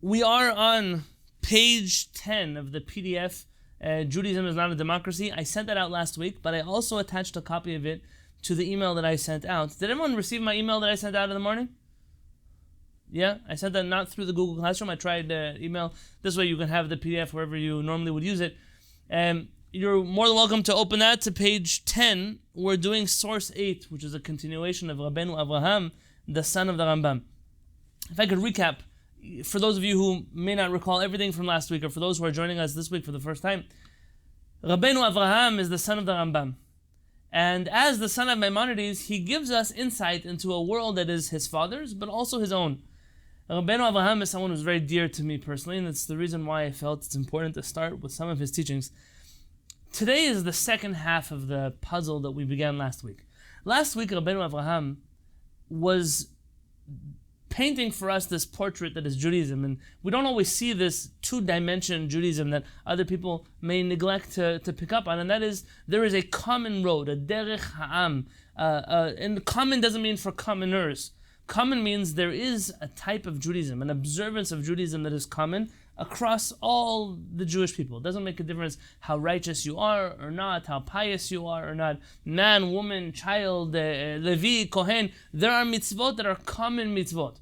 We are on page 10 of the PDF, Judaism is Not a Democracy. I sent that out last week, but I also attached a copy of it to the email that I sent out. Did everyone receive my email that I sent out in the morning? Yeah, I sent that not through the Google Classroom. I tried email. This way you can have the PDF wherever you normally would use it. You're more than welcome to open that to page 10. We're doing source 8, which is a continuation of Rabbeinu Avraham, the son of the Rambam. If I could recap, for those of you who may not recall everything from last week, or for those who are joining us this week for the first time, Rabbeinu Avraham is the son of the Rambam. And as the son of Maimonides, he gives us insight into a world that is his father's, but also his own. Rabbeinu Avraham is someone who's very dear to me personally, and that's the reason why I felt it's important to start with some of his teachings. Today is the second half of the puzzle that we began last week. Last week, Rabbeinu Avraham was painting for us this portrait that is Judaism, and we don't always see this two-dimension Judaism that other people may neglect to pick up on, and that is, there is a common road, a derech ha'am, and common doesn't mean for commoners. Common means there is a type of Judaism, an observance of Judaism that is common across all the Jewish people. It doesn't make a difference how righteous you are or not, how pious you are or not, man, woman, child, Levi, Kohen. There are mitzvot that are common mitzvot.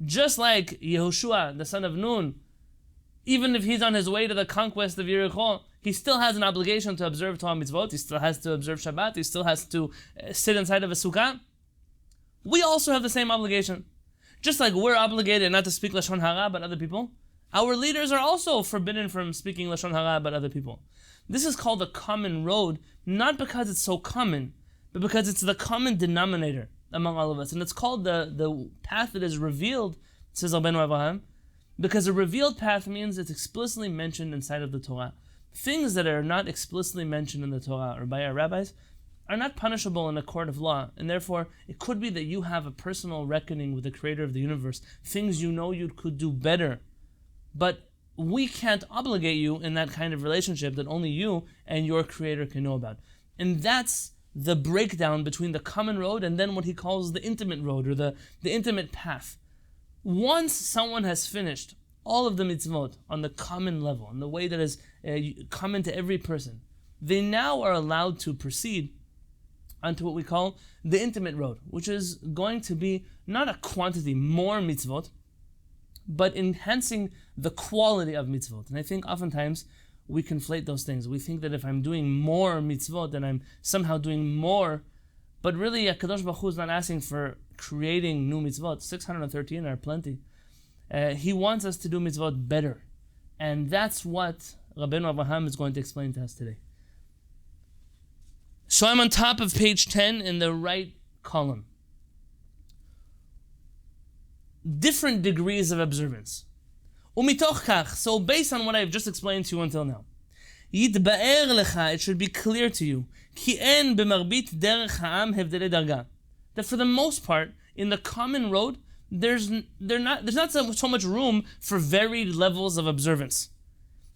Just like Yehoshua, the son of Nun, even if he's on his way to the conquest of Yericho, he still has an obligation to observe Torah mitzvot, he still has to observe Shabbat, he still has to sit inside of a sukkah. We also have the same obligation. Just like we're obligated not to speak Lashon Hara about other people, our leaders are also forbidden from speaking Lashon Hara about other people. This is called a common road, not because it's so common, but because it's the common denominator among all of us. And it's called the path that is revealed, says Rabbeinu Avraham, because a revealed path means it's explicitly mentioned inside of the Torah. Things that are not explicitly mentioned in the Torah or by our rabbis are not punishable in a court of law, and therefore it could be that you have a personal reckoning with the creator of the universe, things you know you could do better, but we can't obligate you in that kind of relationship that only you and your creator can know about. And that's the breakdown between the common road and then what he calls the intimate road, or the intimate path. Once someone has finished all of the mitzvot on the common level, in the way that is common to every person, they now are allowed to proceed onto what we call the intimate road, which is going to be not a quantity, more mitzvot, but enhancing the quality of mitzvot. And I think oftentimes we conflate those things. We think that if I'm doing more mitzvot, then I'm somehow doing more, but really HaKadosh Baruch Hu is not asking for creating new mitzvot. 613 are plenty. He wants us to do mitzvot better. And that's what Rabbeinu Avraham is going to explain to us today. So I'm on top of page 10 in the right column. Different degrees of observance. Umitoch kach, so based on what I've just explained to you until now, yitba'er lecha, it should be clear to you, ki en b'marbit derech ha'am hevdelei darga, that for the most part, in the common road, there's not so much room for varied levels of observance.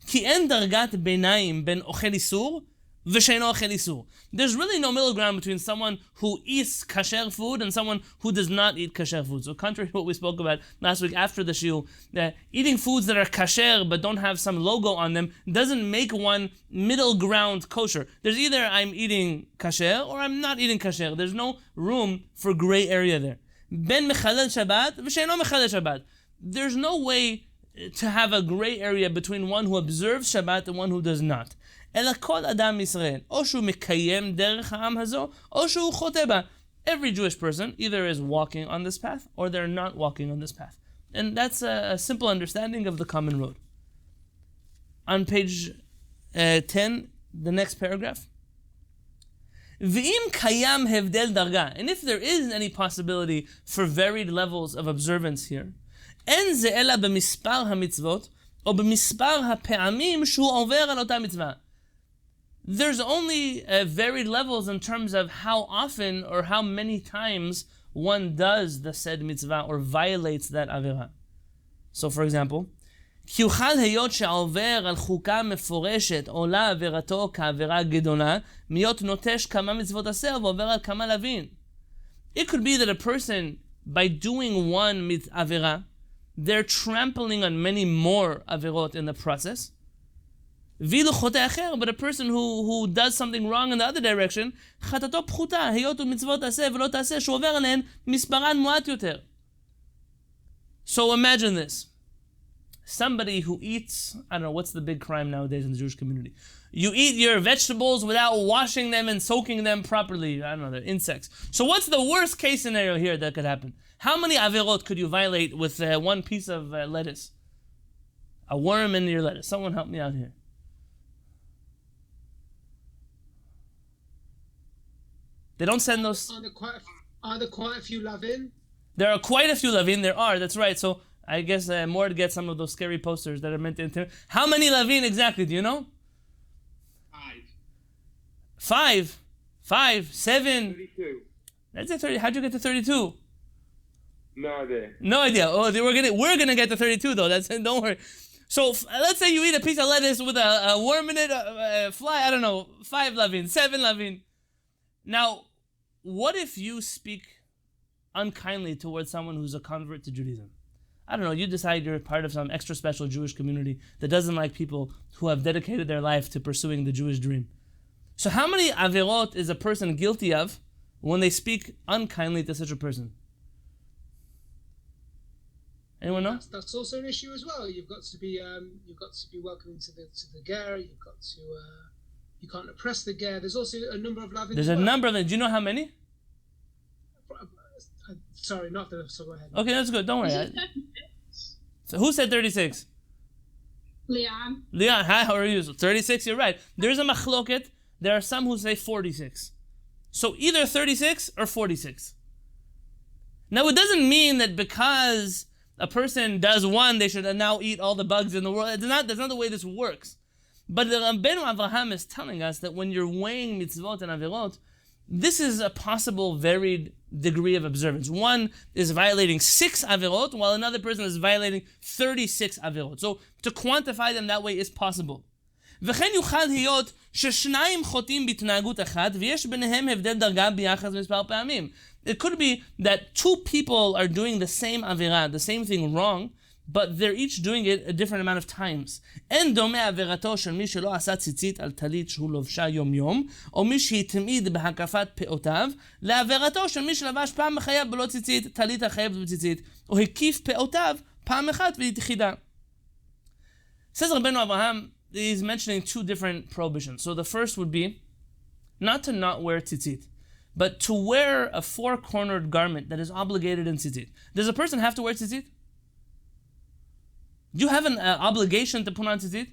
Ki en dargat beinayim ben ochel isur, there's really no middle ground between someone who eats kasher food and someone who does not eat kasher food. So contrary to what we spoke about last week after the shiur, eating foods that are kasher but don't have some logo on them doesn't make one middle ground kosher. There's either I'm eating kasher or I'm not eating kasher. There's no room for gray area there. Ben mechalel Shabbat v'sheino mechalel Shabbat. There's no way to have a gray area between one who observes Shabbat and one who does not. אלא כל אדם מישראל, או שהוא מקיים דרך העם הזו, או שהוא חוטא בה. Every Jewish person either is walking on this path, or they're not walking on this path. And that's a simple understanding of the common road. On page 10, the next paragraph. ואם קיים הבדל דרגה, and if there is any possibility for varied levels of observance here, אין זה אלא במספר המצוות, או במספר הפעמים שהוא עובר על אותה מצווה. There's only varied levels in terms of how often or how many times one does the said mitzvah or violates that avera. So for example, כי יוכל היות שעובר על חוקה מפורשת עולה עבירתו כעבירה גדולה, מיות נוטש כמה מצוות עשר ועובר על כמה להבין. It could be that a person, by doing one avera, they're trampling on many more averot in the process. But a person who does something wrong in the other direction, חטאתו פחותה, היות ומצוות תעשה ולא תעשה, שעובר עליהן מספרן מועט יותר. So imagine this. Somebody who eats, I don't know, what's the big crime nowadays in the Jewish community? You eat your vegetables without washing them and soaking them properly. I don't know, they're insects. So what's the worst case scenario here that could happen? How many averot could you violate with one piece of lettuce? A worm in your lettuce. Someone help me out here. They don't send those. Are there quite a few lavin? There are quite a few lavin. There are. That's right. So I guess more to get some of those scary posters that are meant to intimidate. How many lavin exactly? Do you know? 5, 7. 32. That's it. 30. How'd you get to 32? No idea. No idea. Oh, we're gonna get to 32 though. Don't worry. So let's say you eat a piece of lettuce with a worm in it, a fly. I don't know. 5 lavin, 7 lavin. Now, what if you speak unkindly towards someone who's a convert to Judaism? I don't know, you decide you're part of some extra special Jewish community that doesn't like people who have dedicated their life to pursuing the Jewish dream. So how many averot is a person guilty of when they speak unkindly to such a person? Anyone know? That's also an issue as well. You've got to be welcoming to the ger. You can't oppress the ger. There's also a number of lavin. There's a number of them. Do you know how many? Sorry, not the. So go ahead. Okay, that's good. Don't worry. So who said 36? Leon. Leon, hi, how are you? So 36, you're right. There's a machloket. There are some who say 46. So either 36 or 46. Now it doesn't mean that because a person does one, they should now eat all the bugs in the world. That's not the way this works. But the Rabbeinu Avraham is telling us that when you're weighing mitzvot and averot, this is a possible varied degree of observance. One is violating 6 averot, while another person is violating 36 averot. So to quantify them that way is possible. וכן יוכל להיות ששניים חוטאים בהתנהגות אחת ויש ביניהם הבדל דרגה ביחס מספר פעמים. It could be that 2 people are doing the same avirah, the same thing wrong, but they're each doing it a different amount of times. אין דומה עבירתו של מי שלא עשה ציצית על טלית שהוא לובשה יום יום, או מי שהתמיד בהקפת פאותיו, לעבירתו של מי שלבש פעם בחייו בלא ציצית, טלית החייבת בציצית, או הקיף פאותיו פעם אחת ויחידה. Says Rabbeinu Avraham, he's mentioning 2 different prohibitions. So the first would be not to not wear tzitzit, but to wear a 4-cornered garment that is obligated in tzitzit. Does a person have to wear tzitzit? Do you have an obligation to put on tzitzit?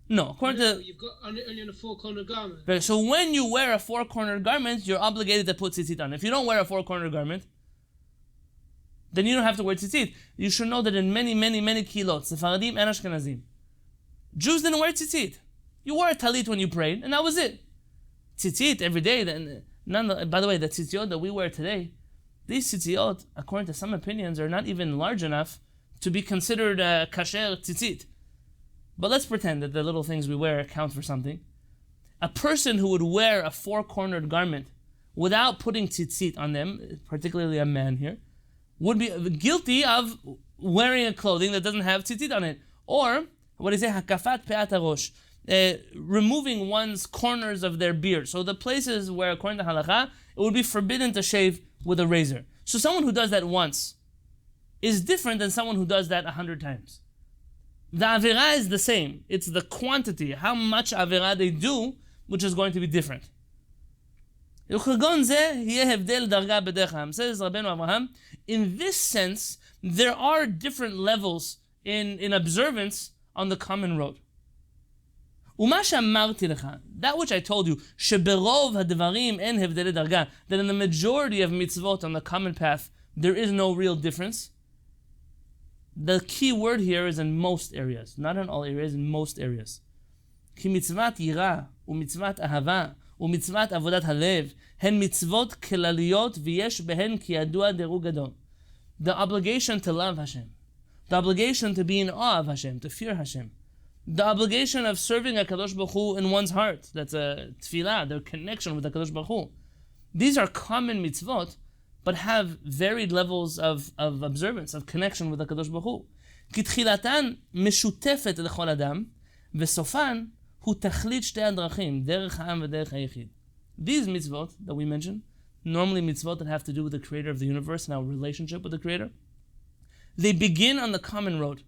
No. According to you've got only on a 4-cornered garment. So when you wear a 4-cornered garment, you're obligated to put tzitzit on. If you don't wear a 4-cornered garment, then you don't have to wear tzitzit. You should know that in many, many, many kilot, Sephardim and Ashkenazim, Jews didn't wear tzitzit. You wore a talit when you prayed, and that was it. Tzitzit every day. By the way, the tzitziot that we wear today, these tzitziot, according to some opinions, are not even large enough to be considered kasher tzitzit. But let's pretend that the little things we wear count for something. A person who would wear a 4-cornered garment without putting tzitzit on them, particularly a man here, would be guilty of wearing a clothing that doesn't have tzitzit on it. Or, what do you say, hakafat pe'at harosh, removing one's corners of their beard. So the places where, according to halakha, it would be forbidden to shave with a razor. So someone who does that once is different than someone who does that 100 times. The avirah is the same. It's the quantity, how much avirah they do, which is going to be different. Says Rabbeinu Avraham, in this sense, there are different levels in observance on the common road. That which I told you, that in the majority of mitzvot on the common path, there is no real difference. The key word here is in most areas, not in all areas, in most areas. כי מצוות יראה ומצוות אהבה ומצוות עבודת הלב הן מצוות כלליות ויש בהן כידוע דירוג גדול. The obligation to love Hashem, the obligation to be in awe of Hashem, to fear Hashem, the obligation of serving HaKadosh Baruch Hu in one's heart, that's a tefillah, their connection with HaKadosh Baruch Hu. These are common mitzvot, but have varied levels of observance, of connection with HaKadosh Baruch Hu. כי תחילתן משותפת לכל אדם, וסופן הוא תכלית שתי הדרכים, דרך העם ודרך היחיד. These mitzvot that we mentioned, normally mitzvot that have to do with the creator of the universe and our relationship with the creator, they begin on the common road.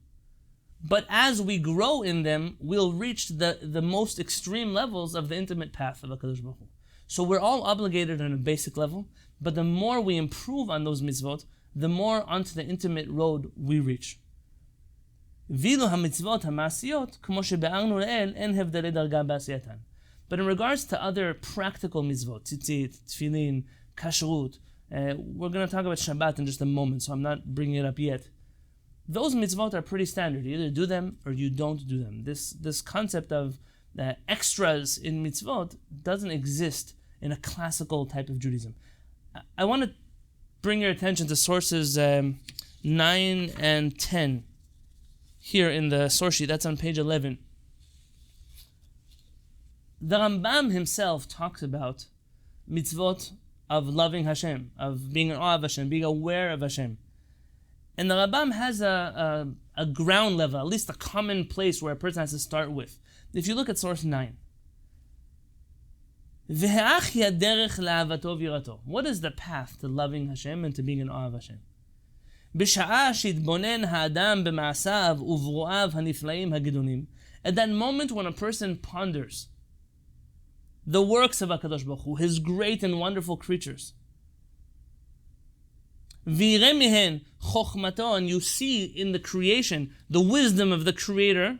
But as we grow in them, we'll reach the most extreme levels of the intimate path of HaKadosh Baruch Hu. So we're all obligated on a basic level, but the more we improve on those mitzvot, the more onto the intimate road we reach. ואילו המצוות המעשיות, כמו שבארנו לאל, אין הבדלי דרגה בעשייתן. But in regards to other practical mitzvot, tzitzit, tefillin, kashrut, we're going to talk about Shabbat in just a moment, so I'm not bringing it up yet. Those mitzvot are pretty standard. You either do them or you don't do them. This concept of extras in mitzvot doesn't exist in a classical type of Judaism. I want to bring your attention to sources 9 and 10 here in the source sheet. That's on page 11. The Rambam himself talks about mitzvot of loving Hashem, of being in awe of Hashem, being aware of Hashem. And the Rambam has a ground level, at least a common place where a person has to start with. If you look at source 9, what is the path to loving Hashem and to being in awe of Hashem? At that moment when a person ponders the works of HaKadosh Baruch Hu, His great and wonderful creatures, and you see in the creation the wisdom of the Creator,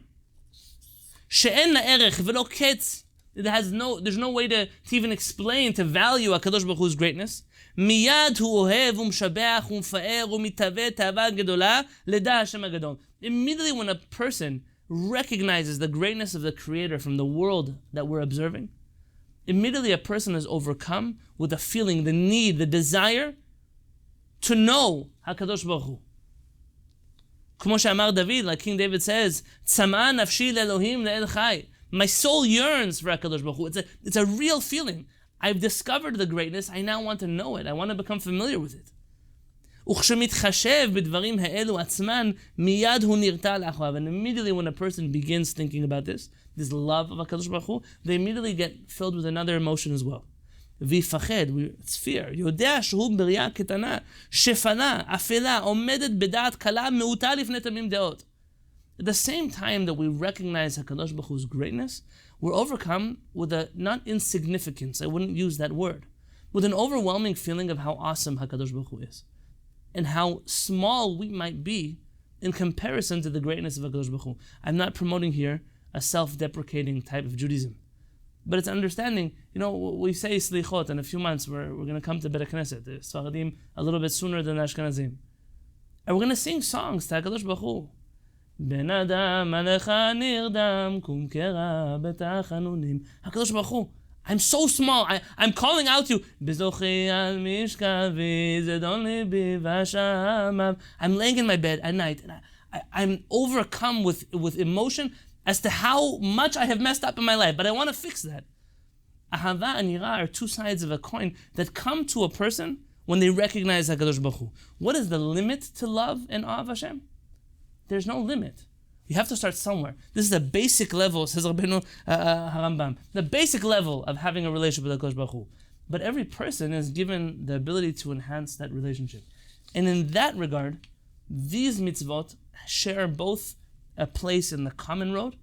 there's no way to even explain, to value HaKadosh Baruch Hu's greatness. Immediately when a person recognizes the greatness of the Creator from the world that we're observing, immediately a person is overcome with the feeling, the need, the desire to know HaKadosh Baruch Hu. כמו שאמר David, like King David says, צמאה נפשי לאלוהים לאל חי. My soul yearns for HaKadosh Baruch Hu. It's a real feeling. I've discovered the greatness, I now want to know it. I want to become familiar with it. וכשמתחשב בדברים האלו עצמן, מיד הוא נרתע לאחריו. And immediately when a person begins thinking about this love of HaKadosh Baruch Hu, they immediately get filled with another emotion as well. ויפחד, it's fear. יודע שהוא בריאה קטנה, שפלה, אפלה, עומדת בדעת קלה, מעוטה לפני תמים דעות. At the same time that we recognize HaKadosh Baruch Hu's greatness, we're overcome with a, not insignificance, I wouldn't use that word, with an overwhelming feeling of how awesome HaKadosh Baruch Hu is, and how small we might be in comparison to the greatness of HaKadosh Baruch Hu. I'm not promoting here a self-deprecating type of Judaism, but it's understanding, we say Slichot, in a few months we're going to come to Beit Knesset, the Sfaradim, a little bit sooner than the Ashkenazim. And we're going to sing songs to HaKadosh Baruch Hu. בן אדם עליך נרדם, קום קרא בתחנונים. HaKadosh Baruch Hu, I'm so small, I'm calling out to you. בזוכי על משכבי, זדון ליבי ושמם. I'm laying in my bed at night, and I'm overcome with emotion as to how much I have messed up in my life, but I want to fix that. Ahava and Yirah are two sides of a coin that come to a person when they recognize HaKadosh Baruch Hu. What is the limit to love and awe of Hashem? There's no limit. You have to start somewhere. This is the basic level, says Rabbeinu Harambam, the basic level of having a relationship with HaKadosh Baruch Hu. But every person is given the ability to enhance that relationship. And in that regard, these mitzvot share both a place in the common road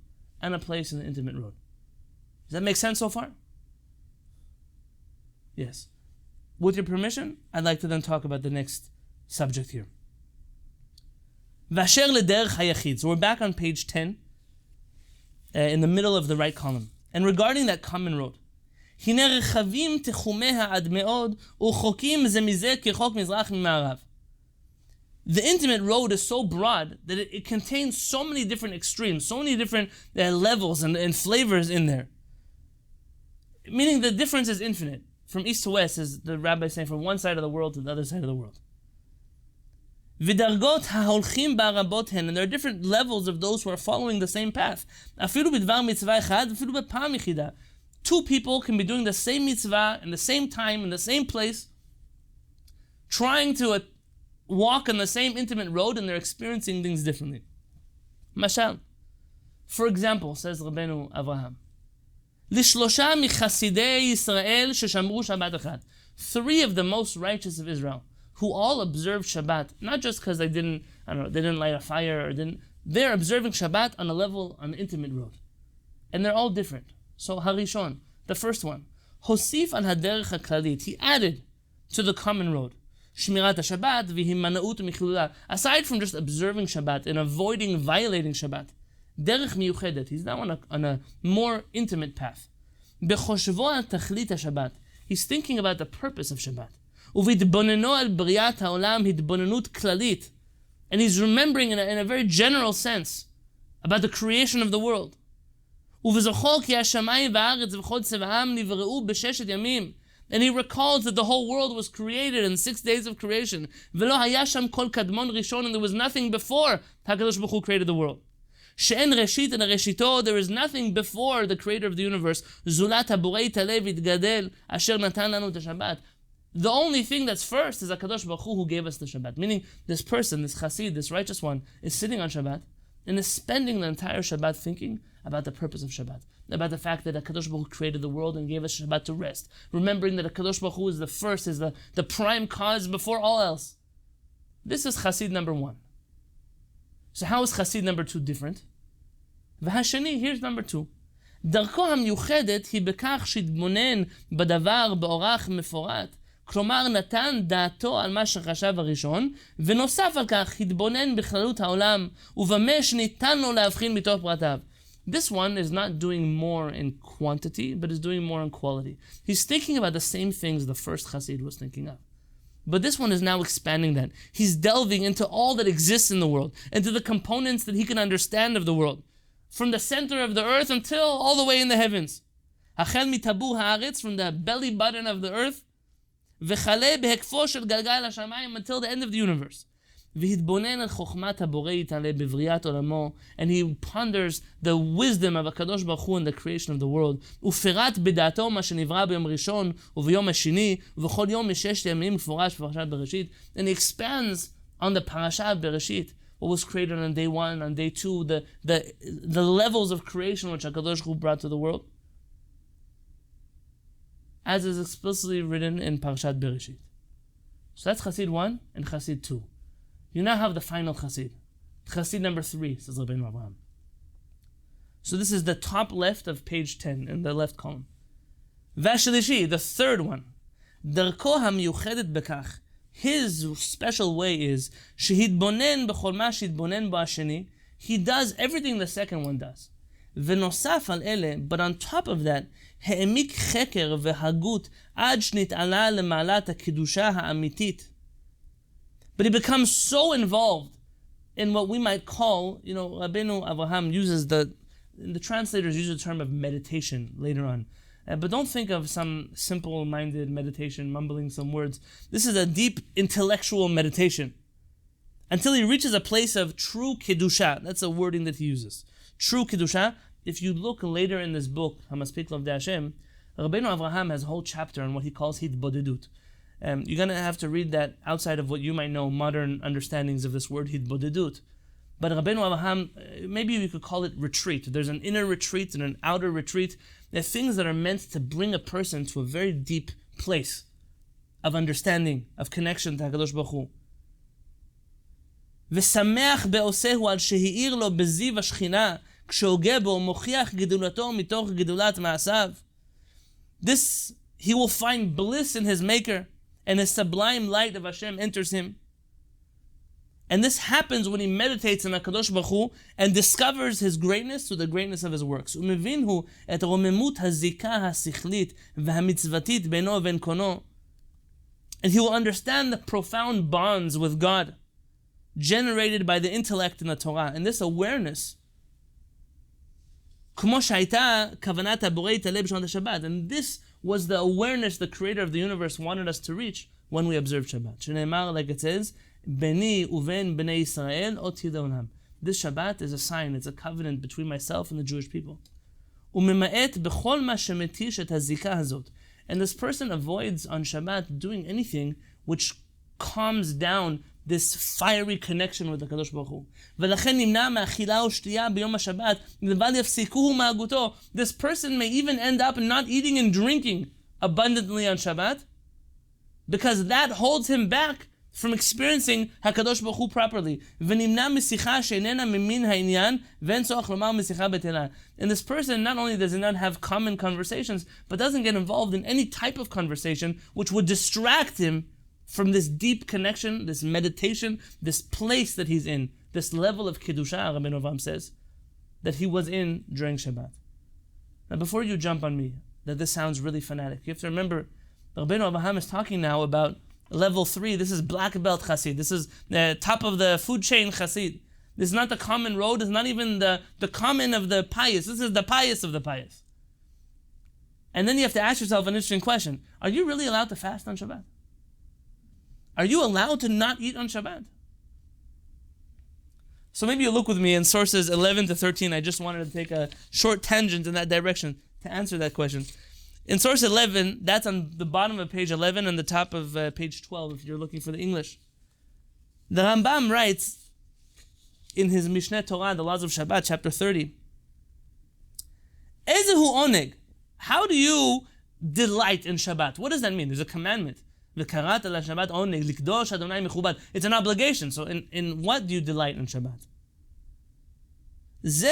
and a place in the intimate road. Does that make sense so far? Yes. With your permission, I'd like to then talk about the next subject here. Vasher lederech hayachid. So we're back on page 10, in the middle of the right column. And regarding that common road, הנה רחבים תחומיה עד מאוד, ורחוקים זה מזה כרחוק מזרח ממערב. The intimate road is so broad that it contains so many different extremes, so many different levels and flavors in there. Meaning the difference is infinite. From east to west, as the rabbi is saying, from one side of the world to the other side of the world. ודרגות ההולכים בה רבות הן, and there are different levels of those who are following the same path. אפילו בדבר מצווה אחד, אפילו בפעם יחידה. Two people can be doing the same mitzvah in the same time, in the same place, trying to walk on the same intimate road, and they're experiencing things differently. Mashal. For example, says Rabbeinu Avraham, Lishlosha michasidei Yisrael sheshamru Shabbat echad. 3 of the most righteous of Israel, who all observed Shabbat, not just because they didn't light a fire they're observing Shabbat on a level, on an intimate road. And they're all different. So Harishon, the first one, Hosif an haderech haklalit, he added to the common road, Shmirat Shabbat v'himana'ut michilula. Aside from just observing Shabbat and avoiding violating Shabbat, derech miyuchedet, he's now on a more intimate path. Bechoshvo al tachlit Shabbat, he's thinking about the purpose of Shabbat. Uvidboneno al briat haolam hidbonenut klalit, and he's remembering in a very general sense about the creation of the world. Uvizochol ki hashamayim va'aretz v'chol tzeva'am nivreu b'sheshet yamim. And he recalls that the whole world was created in 6 days of creation. V'lo haya sham kol kadmon rishon, and there was nothing before HaKadosh Baruch Hu created the world. She'en reshit and reshito, there is nothing before the creator of the universe. Zulat haborei talev itgadel asher natan lanu et Shabbat. The only thing that's first is HaKadosh Baruch Hu gave us the Shabbat. Meaning this person, this chassid, this righteous one, is sitting on Shabbat and is spending the entire Shabbat thinking about the purpose of Shabbat, about the fact that HaKadosh Baruch Hu created the world and gave us Shabbat to rest, remembering that HaKadosh Baruch Hu is the first, is the prime cause before all else. This is chassid number 1. So how is chassid number 2 different? V'hashani, here's number 2. דרכו המיוחדת היא בכך שהתבונן בדבר באורח מפורט, כלומר נתן דעתו על מה שחשב הראשון, ונוסף על כך התבונן בכללות העולם, ובמה שניתן לו להבחין מתוך פרטיו. This one is not doing more in quantity, but is doing more in quality. He's thinking about the same things the first chassid was thinking of. But this one is now expanding that. He's delving into all that exists in the world, into the components that he can understand of the world, from the center of the earth until all the way in the heavens. Achel mitabur haaretz, from the belly button of the earth, v'chale behekfo shel galgal hashamayim, until the end of the universe. V'hitbonen al chokhmat haborei yitale bevriat olamo, and he ponders the wisdom of HaKadosh Baruch Hu in the creation of the world. Uferat b'dato ma shenivra b'yom rishon u'v'yom hashini u'v'chol yom mishesh yamim mfurash b'parashat Bereshit, and he expands on the parasha of Bereshit, what was created on day 1, on day 2, the levels of creation which HaKadosh Baruch Hu brought to the world, as is explicitly written in Parashat Bereshit. So that's Chassid 1 and Chassid 2. You now have the final Chassid. Chassid number 3, says Rabbeinu Avraham. So this is the top left of page 10 in the left column. Vashlishi, the third one. Darko hamiyuchedet bekach. His special way is shehidbonen b'chol ma shehidbonen bo hasheni. He does everything the second one does. V'nosaf al ele, but on top of that, העמיק חקר והגות עד שנתעלה למעלת הקדושה האמיתית. But he becomes so involved in what we might call, Rabbeinu Avraham uses the translators use the term of meditation later on. But don't think of some simple-minded meditation, mumbling some words. This is a deep intellectual meditation. Until he reaches a place of true kedusha. That's a wording that he uses. True kedusha. If you look later in this book, Hamaspik L'Avdei Hashem, Rabbeinu Avraham has a whole chapter on what he calls hitbodedut. You're going to have to read that outside of what you might know, modern understandings of this word hitbodedut. But Rabbeinu Avraham, maybe you could call it retreat. There's an inner retreat and an outer retreat. They're things that are meant to bring a person to a very deep place of understanding, of connection to HaKadosh Baruch Hu. ושמח בעושהו על שהאיר לו בזיו השכינה כשהוגה בו מוכיח גדולתו מתוך גדולת מעשיו. This, he will find bliss in his maker, and his sublime light of Hashem enters him. And this happens when he meditates on HaKadosh Baruch Hu and discovers his greatness through the greatness of his works. ומבין את רוממות הזיקה השכלית והמצוותית בינו ובין קונו. And he will understand the profound bonds with God generated by the intellect in the Torah. And this awareness, כמו שהייתה כוונת הבורא יתעלה בשעות השבת. And this was the awareness the creator of the universe wanted us to reach when we observe Shabbat. שנאמר, like it says, בני ובין בני ישראל אות ידעונם. This Shabbat is a sign, it's a covenant between myself and the Jewish people. וממעט בכל מה שמתיש את הזיקה הזאת. And this person avoids on Shabbat doing anything which calms down this fiery connection with the Kadosh Baruch Hu. ולכן נמנע מאכילה ושתייה ביום השבת, לבל יפסיקוהו מהגותו. This person may even end up not eating and drinking abundantly on Shabbat, because that holds him back from experiencing HaKadosh Baruch Hu properly. ונמנע משיחה שאיננה ממין העניין, ואין צורך לומר משיחה בטלה. And this person not only does he not have common conversations, but doesn't get involved in any type of conversation which would distract him from this deep connection, this meditation, this place that he's in, this level of Kedusha, Rabbeinu Avraham says, that he was in during Shabbat. Now before you jump on me, that this sounds really fanatic, you have to remember, Rabbeinu Avraham is talking now about level 3, this is black belt chassid, this is the top of the food chain chassid. This is not the common road, it's not even the common of the pious, this is the pious of the pious. And then you have to ask yourself an interesting question, are you really allowed to fast on Shabbat? Are you allowed to not eat on Shabbat? So maybe you look with me in sources 11 to 13. I just wanted to take a short tangent in that direction to answer that question. In source 11, that's on the bottom of page 11 and the top of page 12 if you're looking for the English. The Rambam writes in his Mishneh Torah, the Laws of Shabbat, chapter 30, Ezehu oneg, how do you delight in Shabbat? What does that mean? There's a commandment. It's an obligation. So in what do you delight in Shabbat? This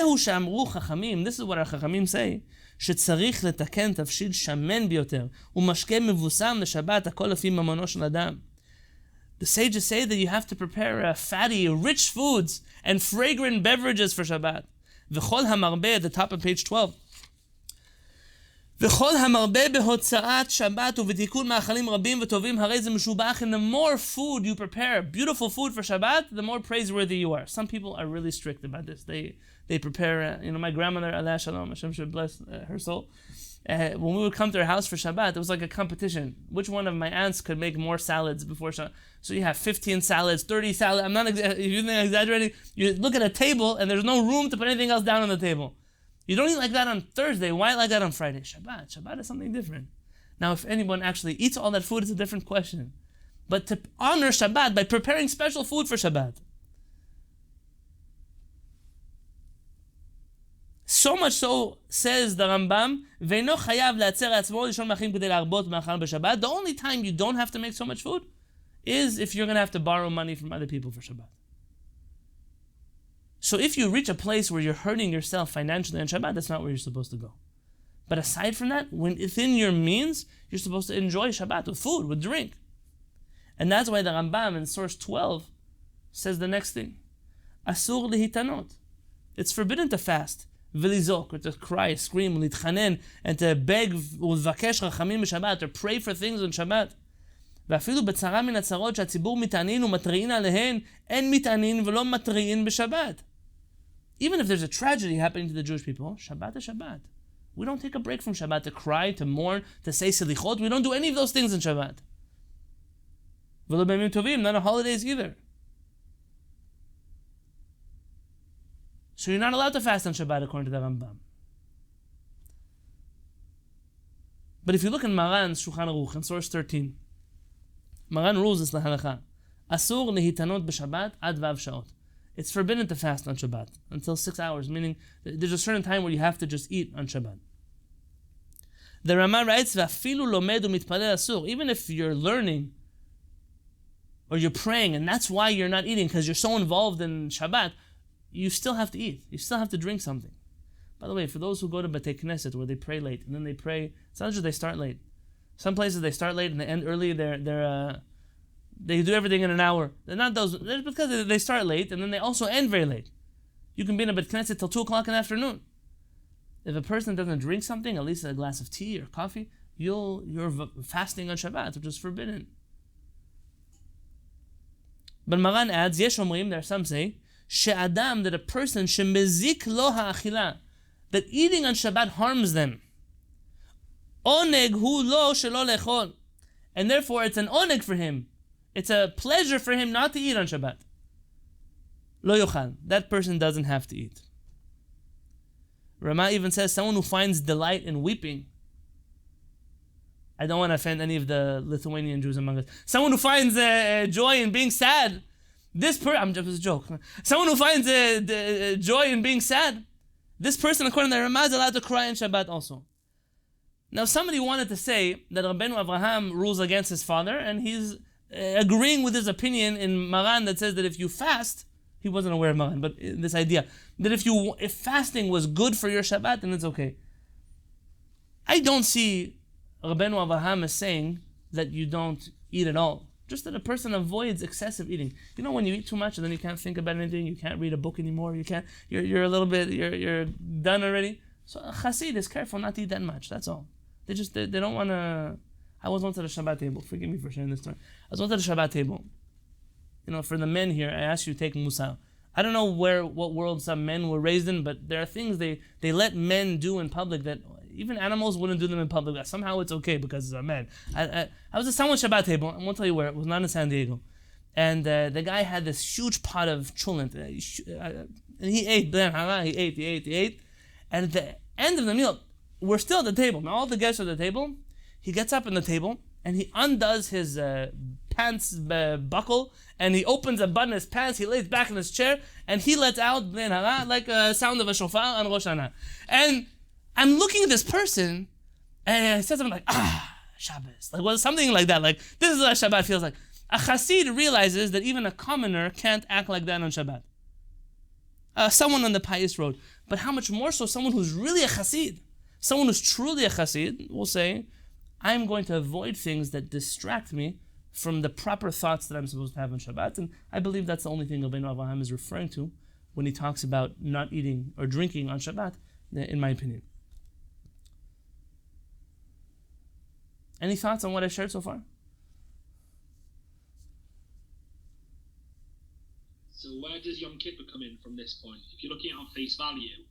is what our Chachamim say. שצריך לתקן תבשיל שמן ביותר ומשקה מבוסם לשבת הכל לפי ממונו של אדם. The sages say that you have to prepare fatty, rich foods and fragrant beverages for Shabbat. וכל המרבה, at the top of page 12. וכל המרבה בהוצאת שבת ובתיקון מאכלים רבים וטובים הרי זה משובח. And the more food you prepare, beautiful food for Shabbat, the more praiseworthy you are. Some people are really strict about this. They prepare, my grandmother, Aleh Shalom, Hashem should bless her soul. When we would come to her house for Shabbat, it was like a competition. Which one of my aunts could make more salads before Shabbat? So you have 15 salads, 30 salads. I'm not if you think I'm exaggerating. You look at a table and there's no room to put anything else down on the table. You don't eat like that on Thursday. Why like that on Friday? Shabbat is something different. Now, if anyone actually eats all that food, it's a different question. But to honor Shabbat by preparing special food for Shabbat. So much so, says the Rambam, the only time you don't have to make so much food is if you're going to have to borrow money from other people for Shabbat. So if you reach a place where you're hurting yourself financially on Shabbat, that's not where you're supposed to go. But aside from that, when within your means, you're supposed to enjoy Shabbat with food, with drink. And that's why the Rambam in source 12 says the next thing. Asur lihitanot. It's forbidden to fast. V'lizok, or to cry, scream, litchanen, and to beg, ולבקש רחמים בשבת, to pray for things on Shabbat. ואפילו בצרה מן הצרות שהציבור מתעניין ומתריעין עליהן, אין מתעניין ולא מתריעין בשבת. Even if there's a tragedy happening to the Jewish people, Shabbat is Shabbat. We don't take a break from Shabbat to cry, to mourn, to say selichot. We don't do any of those things in Shabbat. ולא בימים טובים, not on holidays either. So you're not allowed to fast on Shabbat according to the Rambam. But if you look in Maran's Shulchan Aruch, in source 13, Maran rules this lahalacha. Asur lehitanot b'Shabbat ad vav shaot. It's forbidden to fast on Shabbat until 6 hours, meaning there's a certain time where you have to just eat on Shabbat. The Rama writes, v'afilu lomed u'mitpalel asur. Even if you're learning or you're praying, and that's why you're not eating, because you're so involved in Shabbat, you still have to eat. You still have to drink something. By the way, for those who go to Batei Knesset where they pray late, and then they pray, it's not just they start late. Some places they start late and they end early. They do everything in an hour. They're not those. They're because they start late and then they also end very late. You can be in a Batei Knesset till 2 o'clock in the afternoon. If a person doesn't drink something, at least a glass of tea or coffee, you're fasting on Shabbat, which is forbidden. But Maran adds, Yesh omrim, there are some say, she'adam, that a person, she'mezik lo ha'achila, that eating on Shabbat harms them. Oneg hu lo shelo lechol. And therefore it's an oneg for him. It's a pleasure for him not to eat on Shabbat. Lo yochal. That person doesn't have to eat. Rama even says someone who finds delight in weeping I don't want to offend any of the Lithuanian Jews among us. Someone who finds joy in being sad. I'm just a joke. Someone who finds joy in being sad. This person, according to the Ramah, is allowed to cry in Shabbat also. Now, somebody wanted to say that Rabbeinu Avraham rules against his father, and he's agreeing with his opinion in Maran that says that if you fast, he wasn't aware of Maran, but this idea that if fasting was good for your Shabbat, then it's okay. I don't see Rabbeinu Avraham as saying that you don't eat at all. Just that a person avoids excessive eating. You know, when you eat too much and then you can't think about anything, you can't read a book anymore, you're a little bit, you're done already. So a chassid is careful not to eat that much, that's all. They don't want to. I was once at a Shabbat table, forgive me for sharing this story. I was once at a Shabbat table. You know, for the men here, I asked you to take musar. I don't know what world some men were raised in, but there are things they let men do in public that even animals wouldn't do them in public. Somehow it's okay because it's a man. I was at someone's Shabbat table. I won't tell you where. It was not in San Diego. And the guy had this huge pot of cholent. And he ate. He ate. And at the end of the meal, we're still at the table. Now all the guests are at the table. He gets up in the table and he undoes his pants buckle and he opens a button in his pants. He lays back in his chair and he lets out like a sound of a shofar on Rosh Hashanah. And I'm looking at this person and I said something like, Shabbos. Like, well, something like that. Like, this is what Shabbat feels like. A chassid realizes that even a commoner can't act like that on Shabbat. Someone on the pious road. But how much more so someone who's really a chassid? Someone who's truly a chassid will say, I'm going to avoid things that distract me from the proper thoughts that I'm supposed to have on Shabbat. And I believe that's the only thing Rabbeinu Avraham is referring to when he talks about not eating or drinking on Shabbat, in my opinion. Any thoughts on what I shared so far? So where does Yom Kippur come in from this point? If you're looking at it on face value,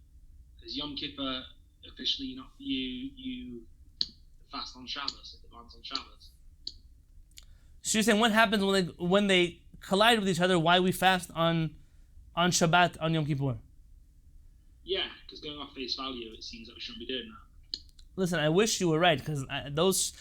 is Yom Kippur officially not you fast on Shabbos, if it lands on Shabbos? So you're saying what happens when they collide with each other, why we fast on Shabbat on Yom Kippur? Yeah, because going off face value, it seems that we shouldn't be doing that. Listen, I wish you were right, because those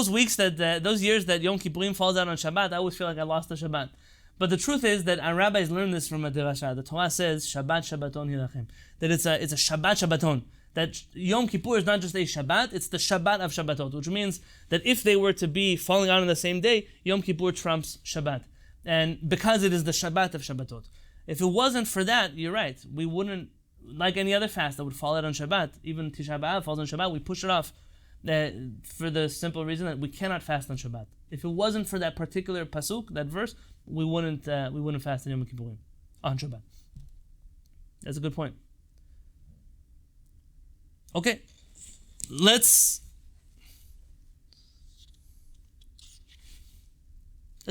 weeks those years that Yom Kippurim falls out on Shabbat, I always feel like I lost the Shabbat. But the truth is that our rabbis learned this from a derasha. The Torah says Shabbat Shabbaton Hilachem, that it's a Shabbat Shabbaton. That Yom Kippur is not just a Shabbat, it's the Shabbat of Shabbatot, which means that if they were to be falling out on the same day, Yom Kippur trumps Shabbat. And because it is the Shabbat of Shabbatot. If it wasn't for that, you're right, we wouldn't, like any other fast that would fall out on Shabbat, even Tisha B'Av falls on Shabbat, we push it off for the simple reason that we cannot fast on Shabbat. If it wasn't for that particular pasuk, that verse, we wouldn't fast on Yom Kippurim on Shabbat. That's a good point. Okay, let's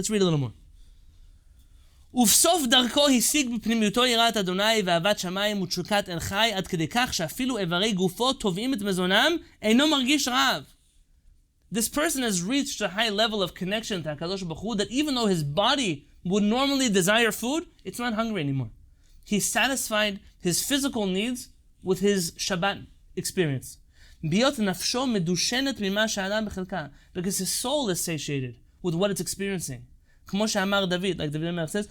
read a little more. ובסוף דרכו השיג בפנימיותו יראת אדוני ואהבת שמיים ותשוקת אל חי עד כדי כך שאפילו איברי גופו תובעים את מזונם אינו מרגיש רעב. This person has reached a high level of connection to HaKadosh Baruch Hu that even though his body would normally desire food, it's not hungry anymore. He's satisfied his physical needs with his Shabbat experience. Because his soul is satiated with what it's experiencing. כמו שאמר דוד, like David Melech says,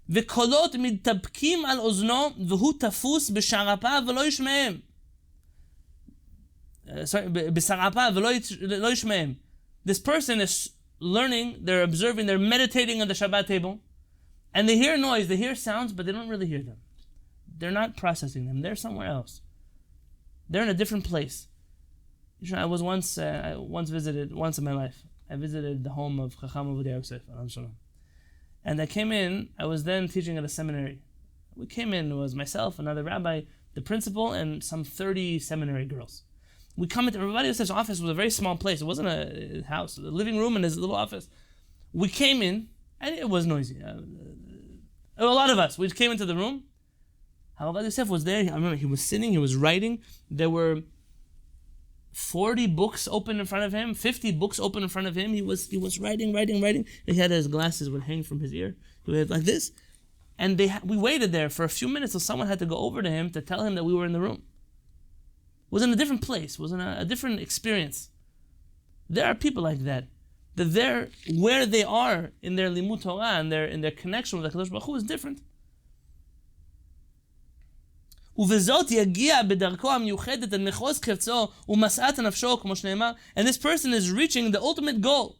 וקולות מתדפקים על אוזנו והוא תפוס בשערפיו ולא ישמעם. בשערפיו ולא ישמעם. This person is learning, they're observing, they're meditating on the Shabbat table, and they hear noise, they hear sounds, but they don't really hear them. They're not processing them. They're somewhere else. They're in a different place. I once in my life, I visited the home of Chacham Ovadia Yosef, and I was then teaching at a seminary. We came in, it was myself, another rabbi, the principal, and some 30 seminary girls. We come into Rabbi Yosef's office. Was a very small place. It wasn't a house, a living room and his little office. We came in, and it was noisy. A lot of us, we came into the room. Rabbi Yosef was there. I remember he was sitting, he was writing. There were 40 books open in front of him, 50 books open in front of him. He was writing. He had his glasses would hang from his ear. He was like this. And we waited there for a few minutes till someone had to go over to him to tell him that we were in the room. It was in a different place. It was in a different experience. There are people like that. That they're where they are in their limut Torah and in their connection with the Kadosh Baruch Hu is different. ובזאת יגיע בדרכו המיוחדת אל מחוז חפצו ומשאת נפשו, כמו שנאמר, and this person is reaching the ultimate goal.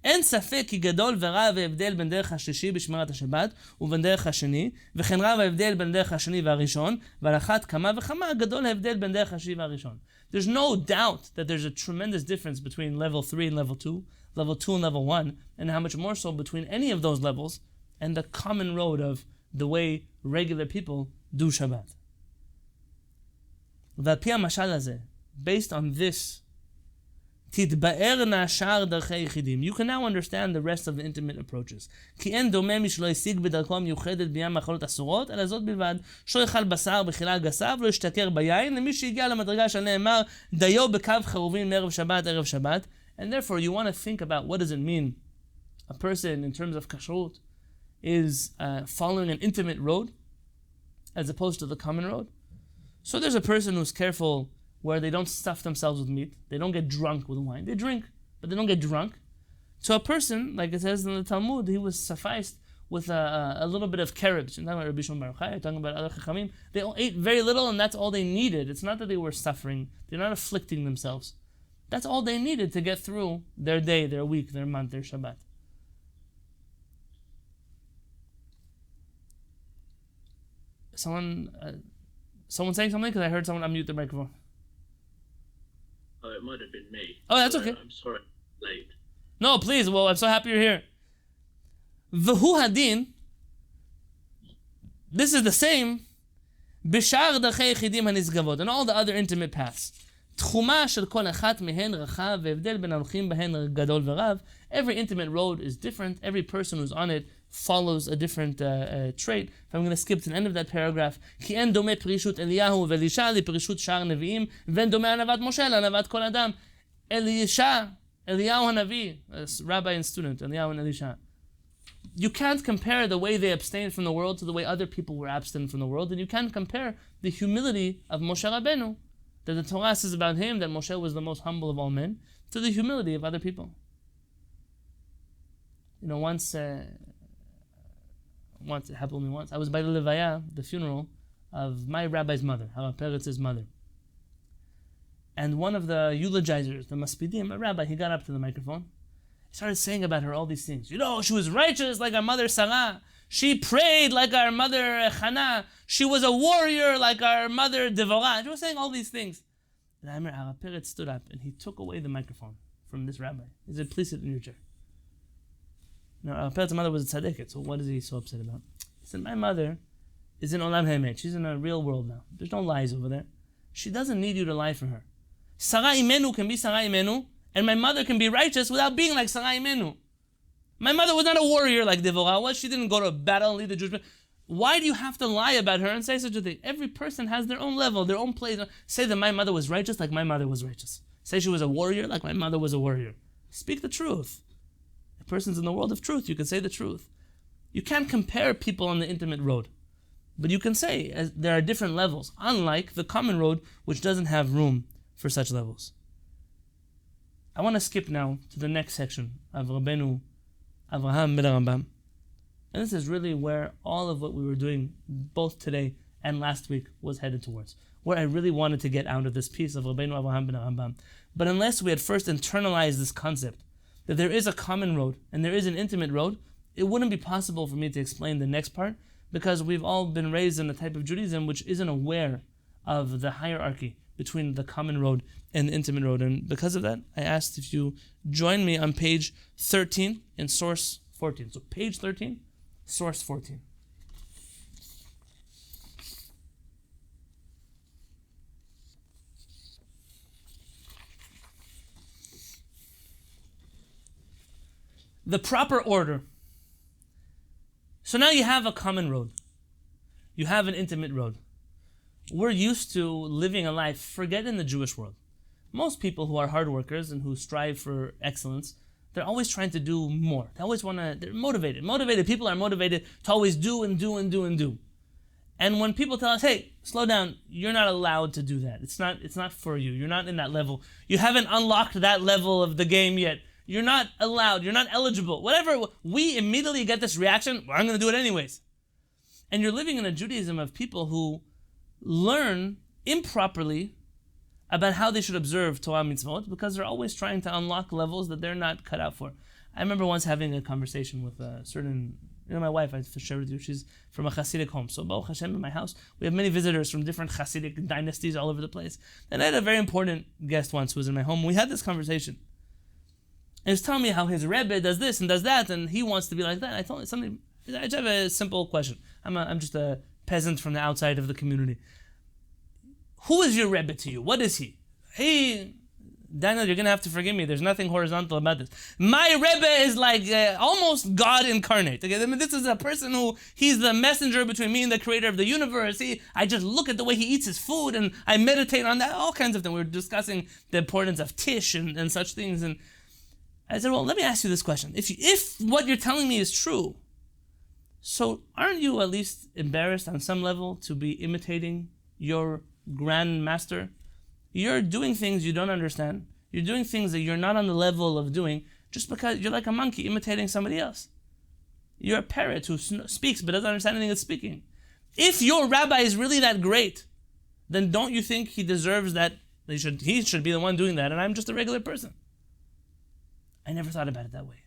אין ספק כי גדול ורב ההבדל בין דרך השלישי בשמירת השבת ובין דרך השני, וכן רב ההבדל בין דרך השני והראשון, ועל אחת כמה וכמה גדול ההבדל בין דרך השני והראשון. There's no doubt that there's a tremendous difference between level 3 and level 2 and level 1, and how much more so between any of those levels and the common road of the way regular people do Shabbat. ועל פי המשל הזה, based on this, תתבארנה שאר דרכי יחידים. You can now understand the rest of the intimate approaches. כי אין דומה מי שלא השיג בדרכו המיוחדת בעניין מאכלות אסורות, אלא זאת בלבד, שלא יאכל בשר בחילה גסה ולא ישתכר ביין, למי שהגיע למדרגה שנאמר, דיו בקו חרובים מערב שבת ערב שבת. And therefore you want to think about what does it mean a person in terms of kashrut is following an intimate road as opposed to the common road. So there's a person who's careful where they don't stuff themselves with meat, they don't get drunk with wine, they drink, but they don't get drunk. So a person, like it says in the Talmud, he was sufficed with a little bit of carob. You're talking about Rabbi Shimon Bar Yochai, you're talking about other Chachamim. They all ate very little and that's all they needed. It's not that they were suffering, they're not afflicting themselves. That's all they needed to get through their day, their week, their month, their Shabbat. Someone saying something? Because I heard someone unmute the microphone. Oh, it might have been me. Oh, that's okay. I'm sorry, late. No, please. Well, I'm so happy you're here. V'hu hadin. This is the same. B'shar d'chei yichidim hanizgavot, and all the other intimate paths. תחומה של כל אחת מהן רחב, והבדל בין ההולכים בהן גדול ורב. Every intimate road is different. Every person who's on it follows a different trait. If I'm going to skip to the end of that paragraph, כי אין דומה פרישות אליהו ואלישע לפרישות שאר הנביאים, ואין דומה הנבט משה לנבט כל אדם. אליהו הנביא, rabbi and student, Eliyahu and Elisha. You can't compare the way they abstained from the world to the way other people were abstinent from the world, and you can't compare the humility of Moshe Rabbeinu, that the Torah says about him that Moshe was the most humble of all men, to the humility of other people. You know, once it happened to me once, I was by the Levaya, the funeral of my rabbi's mother, Harav Peretz's mother. And one of the eulogizers, the Maspidim, a rabbi, he got up to the microphone. He started saying about her all these things. You know, she was righteous like our mother Sarah. She prayed like our mother Hannah. She was a warrior like our mother Devorah. She was saying all these things. And I remember Harav Peretz stood up and he took away the microphone from this rabbi. He said, please sit in your chair. Now, Harav Peretz's mother was a tzaddiket, so what is he so upset about? He said, my mother is in Olam Haemet. She's in a real world now. There's no lies over there. She doesn't need you to lie for her. Sarah Imenu can be Sarah Imenu, and my mother can be righteous without being like Sarah Imenu. My mother was not a warrior like Devorah was. She didn't go to battle and lead the Jewish people. Why do you have to lie about her and say such a thing? Every person has their own level, their own place. Say that my mother was righteous like my mother was righteous. Say she was a warrior like my mother was a warrior. Speak the truth. A person's in the world of truth. You can say the truth. You can't compare people on the intimate road. But you can say there are different levels, unlike the common road, which doesn't have room for such levels. I want to skip now to the next section of Rabbeinu Avraham ben Rambam. And this is really where all of what we were doing both today and last week was headed towards. Where I really wanted to get out of this piece of Rabbeinu Avraham ben Rambam. But unless we had first internalized this concept, that there is a common road and there is an intimate road, it wouldn't be possible for me to explain the next part, because we've all been raised in a type of Judaism which isn't aware of the hierarchy between the common road and the intimate road. And because of that, I asked if you join me on page 13 in source 14. So page 13, source 14. The proper order. So now you have a common road. You have an intimate road. We're used to living a life, forget in the Jewish world. Most people who are hard workers and who strive for excellence, they're always trying to do more. They're motivated. Motivated people are motivated to always do and do and do and do. And when people tell us, hey, slow down, you're not allowed to do that. It's not for you. You're not in that level. You haven't unlocked that level of the game yet. You're not allowed. You're not eligible. Whatever, we immediately get this reaction, well, I'm going to do it anyways. And you're living in a Judaism of people who learn improperly about how they should observe Torah mitzvot because they're always trying to unlock levels that they're not cut out for. I remember once having a conversation with a certain, my wife, I shared with you, she's from a Hasidic home. So Baruch Hashem, in my house, we have many visitors from different Hasidic dynasties all over the place. And I had a very important guest once who was in my home. We had this conversation. And he was telling me how his Rebbe does this and does that, and he wants to be like that. I told him something. I just have a simple question. I'm just a peasant from the outside of the community. Who is your Rebbe to you? What is he? Hey, Daniel, you're going to have to forgive me. There's nothing horizontal about this. My Rebbe is like almost God incarnate. Okay? I mean, this is a person who, he's the messenger between me and the creator of the universe. I just look at the way he eats his food and I meditate on that, all kinds of things. We were discussing the importance of Tish and such things. And I said, well, let me ask you this question. If what you're telling me is true, so aren't you at least embarrassed on some level to be imitating your grand master? You're doing things you don't understand. You're doing things that you're not on the level of doing just because you're like a monkey imitating somebody else. You're a parrot who speaks but doesn't understand anything it's speaking. If your rabbi is really that great, then don't you think he deserves that? He should be the one doing that, and I'm just a regular person. I never thought about it that way.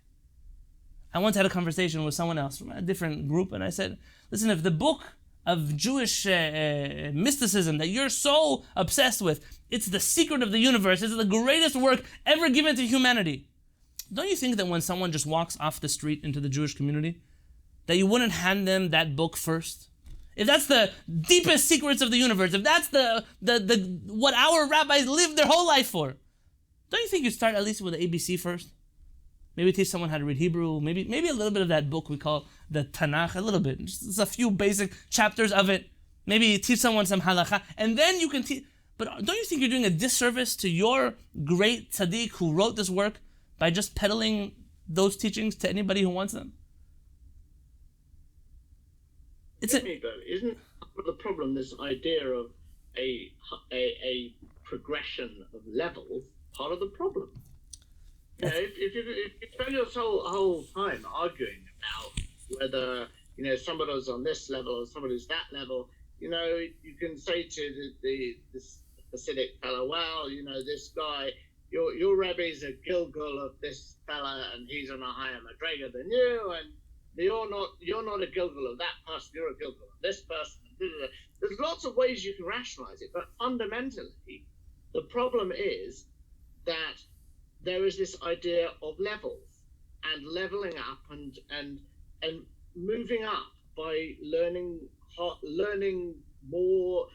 I once had a conversation with someone else from a different group, and I said, listen, if the book of Jewish mysticism that you're so obsessed with, it's the secret of the universe, it's the greatest work ever given to humanity, don't you think that when someone just walks off the street into the Jewish community, that you wouldn't hand them that book first? If that's the deepest secrets of the universe, if that's the what our rabbis lived their whole life for, don't you think you start at least with the ABC first? Maybe teach someone how to read Hebrew, maybe a little bit of that book we call the Tanakh, a little bit, just a few basic chapters of it. Maybe teach someone some halakha, and then you can teach. But don't you think you're doing a disservice to your great tzaddik who wrote this work by just peddling those teachings to anybody who wants them? Isn't the problem this idea of a progression of levels part of the problem? You know, if you spend your whole time arguing about whether somebody's on this level or somebody's that level, you can say to this Hasidic fellow, well, this guy, your Rebbe's a Gilgul of this fella, and he's on a higher madrega than you, and you're not a Gilgul of that person, you're a Gilgul of this person. There's lots of ways you can rationalize it, but fundamentally, the problem is that there is this idea of levels and leveling up and moving up by learning more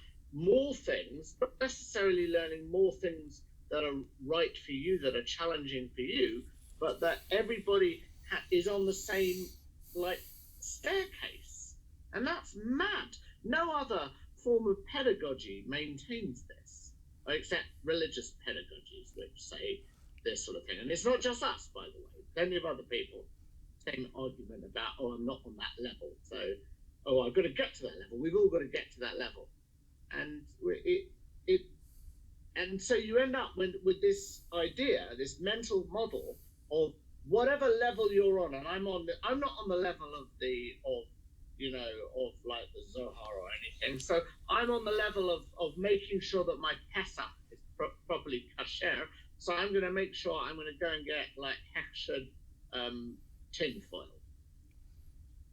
things, not necessarily learning more things that are right for you, that are challenging for you, but that everybody is on the same staircase, and that's mad. No other form of pedagogy maintains this, except religious pedagogies, which say this sort of thing. And it's not just us, by the way. Plenty of other people, same argument about, I'm not on that level, so, I've got to get to that level. We've all got to get to that level. And and so you end up with this idea, this mental model of whatever level you're on, and I'm not on the level of the Zohar or anything. So I'm on the level of making sure that my Pesach is properly kasher. So I'm going to make sure I'm going to go and get hechshed tin foil,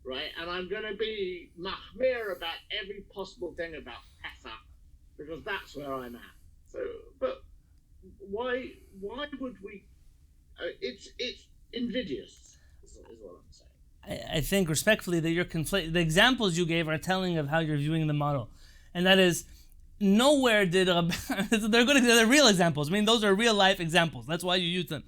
right? And I'm going to be machmir about every possible thing about Pesach because that's where I'm at. So, but why would we? It's invidious, is what I'm saying. I think respectfully that you're conflating. The examples you gave are telling of how you're viewing the model, and that is. Nowhere did they're real examples. I mean, those are real life examples. That's why you use them.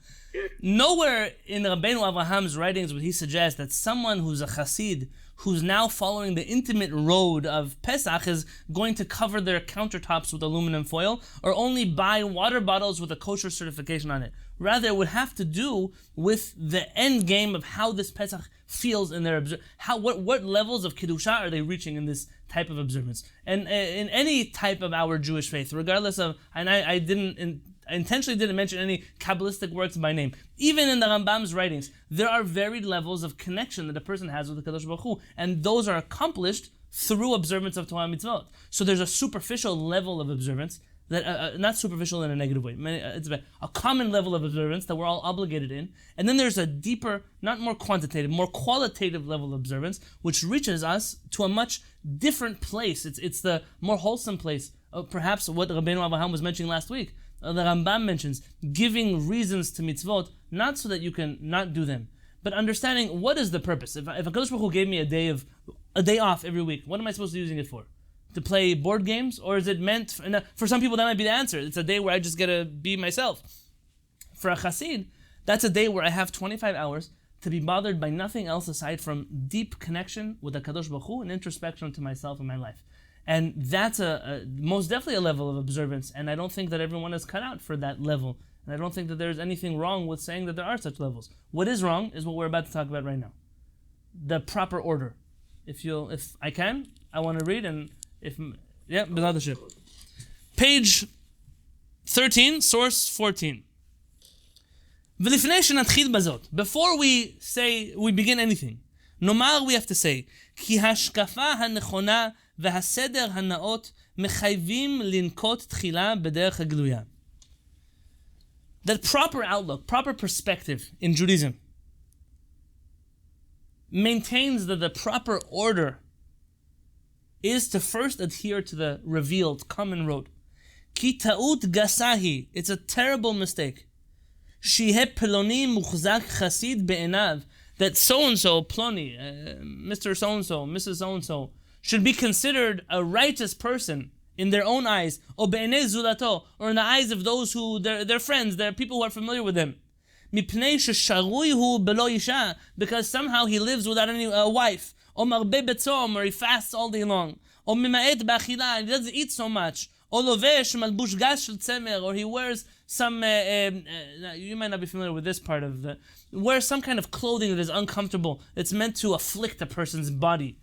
Nowhere in Rabbeinu Abraham's writings would he suggest that someone who's a Chassid, who's now following the intimate road of Pesach, is going to cover their countertops with aluminum foil or only buy water bottles with a kosher certification on it. Rather, it would have to do with the end game of how this Pesach feels in their what levels of Kedusha are they reaching in this type of observance. And in any type of our Jewish faith, regardless of, and I intentionally didn't mention any Kabbalistic works by name. Even in the Rambam's writings, there are varied levels of connection that a person has with the Kadosh Baruch Hu, and those are accomplished through observance of Torah mitzvot. So there's a superficial level of observance, that not superficial in a negative way. It's a common level of observance that we're all obligated in, and then there's a deeper, not more quantitative, more qualitative level of observance, which reaches us to a much different place. It's the more wholesome place. Perhaps what Rabbeinu Avraham was mentioning last week. The Rambam mentions giving reasons to mitzvot, not so that you can not do them, but understanding what is the purpose. If HaKadosh Baruch Hu gave me a day off every week, what am I supposed to be using it for? To play board games? Or is it meant, for some people that might be the answer. It's a day where I just get to be myself. For a Chassid, that's a day where I have 25 hours to be bothered by nothing else aside from deep connection with HaKadosh Baruch Hu and introspection to myself and my life. And that's most definitely a level of observance, and I don't think that everyone is cut out for that level. And I don't think that there's anything wrong with saying that there are such levels. What is wrong is what we're about to talk about right now. The proper order. If I can, I want to read, and B'ezrat Hashem. Page 13, source 14. Before we begin anything, Nomar, we have to say, כי השקפה הנכונה והסדר הנאות מחייבים לנקוט תחילה בדרך הגלויה. That proper outlook, proper perspective in Judaism maintains that the proper order is to first adhere to the revealed common road. כי טעות גסה היא, it's a terrible mistake. שיהיה פלוני מוחזק חסיד בעיניו, that so-and-so, Ploni, Mr. So-and-so, Mrs. So-and-so, should be considered a righteous person in their own eyes, or be'enei zulato, or in the eyes of those who, their friends, their people who are familiar with them. Mipnei shesharui hu belo isha, because somehow he lives without any wife, or marbe betzom, or he fasts all day long, or mima'et ba'achila, and he doesn't eat so much, or lovesh malbush gash shel tzemer, or he wears some, you might not be familiar with this part of the, wears some kind of clothing that is uncomfortable. It's meant to afflict a person's body.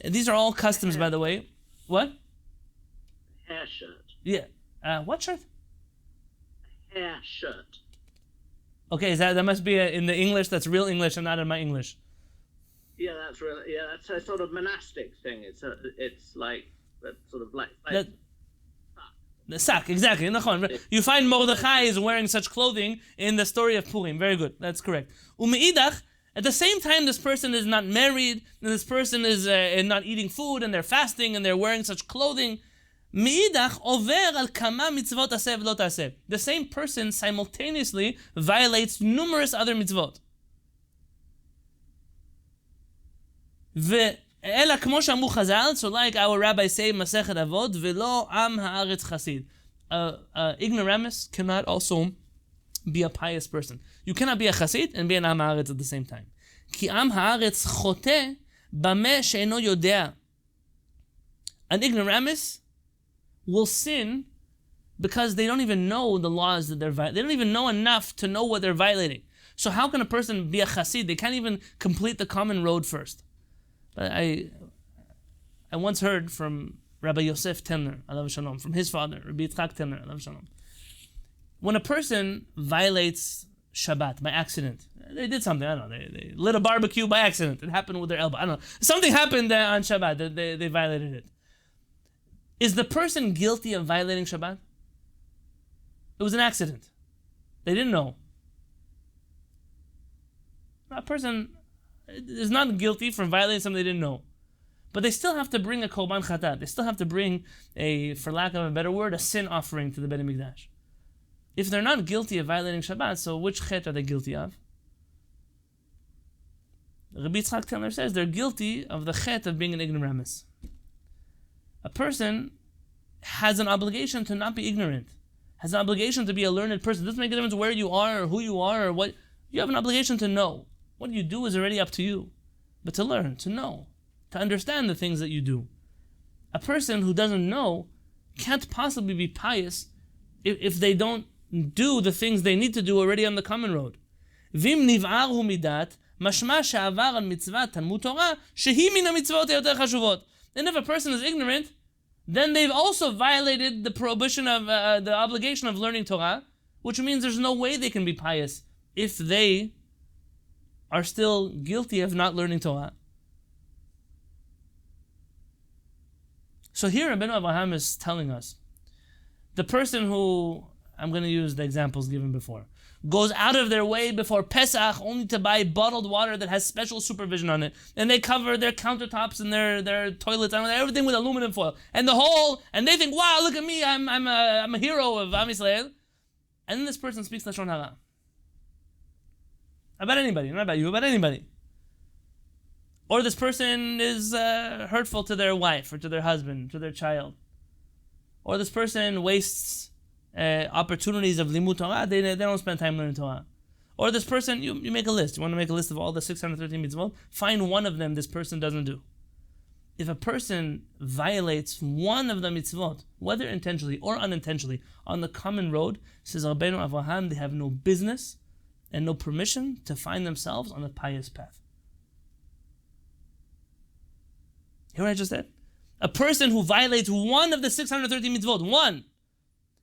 These are all customs, by the way. What? Hair shirt. Yeah. What shirt? Hair shirt. Okay, that must be in the English that's real English and not in my English. Yeah, that's really, that's a sort of monastic thing. It's like that sort of like the sack, exactly. You find Mordechai is wearing such clothing in the story of Purim. Very good, that's correct. Umeidach, at the same time, this person is not married, and this person is not eating food, and they're fasting, and they're wearing such clothing. Meidach over al kama mitzvot aseh v'lo taseh. The same person simultaneously violates numerous other mitzvot. אלא כמו שאמרו חז"ל, so like our rabbis say, מסכת אבות, ולא עם הארץ חסיד. Ignoramus cannot also be a pious person. You cannot be a chassid and be an עם הארץ at the same time. כי עם הארץ חוטא במה שאינו יודע. An ignoramus will sin because they don't even know the laws that they're violating. They don't even know enough to know what they're violating. So how can a person be a chassid? They can't even complete the common road first. But I once heard from Rabbi Yosef Temner, alav shalom, from his father, Rabbi Yitzchak Temner, alav shalom. When a person violates Shabbat by accident, they did something, I don't know, they lit a barbecue by accident, it happened with their elbow, I don't know, something happened on Shabbat, that they violated it. Is the person guilty of violating Shabbat? It was an accident. They didn't know. That person is not guilty for violating something they didn't know. But they still have to bring a korban chatat. They still have to bring for lack of a better word, a sin offering to the Beit HaMikdash. If they're not guilty of violating Shabbat, so which chet are they guilty of? Rabbi Yitzchak Temner says they're guilty of the chet of being an ignoramus. A person has an obligation to not be ignorant, has an obligation to be a learned person. It doesn't make a difference where you are or who you are or what. You have an obligation to know. What you do is already up to you. But to learn, to know, to understand the things that you do. A person who doesn't know can't possibly be pious if they don't do the things they need to do already on the common road. Vim niv'ar hu midat, mashma she'avar al mitzvah talmud Torah, shehi min hamitzvot hayoter chashuvot. And if a person is ignorant, then they've also violated the prohibition of the obligation of learning Torah, which means there's no way they can be pious if they are still guilty of not learning Torah. So here Rabbeinu Avraham is telling us, the person who, I'm going to use the examples given before, goes out of their way before Pesach only to buy bottled water that has special supervision on it, and they cover their countertops and their toilets and everything with aluminum foil, and they think, wow, look at me, I'm a hero of Am Yisrael, and then this person speaks Lashon Hara about anybody, not about you, about anybody. Or this person is hurtful to their wife or to their husband, to their child. Or this person wastes opportunities of limud Torah. They don't spend time learning Torah. Or this person, you make a list. You want to make a list of all the 613 mitzvot? Find one of them this person doesn't do. If a person violates one of the mitzvot, whether intentionally or unintentionally, on the common road, says Rabbeinu Avraham, they have no business and no permission to find themselves on a pious path. Hear what I just said? A person who violates one of the 613 mitzvot, one,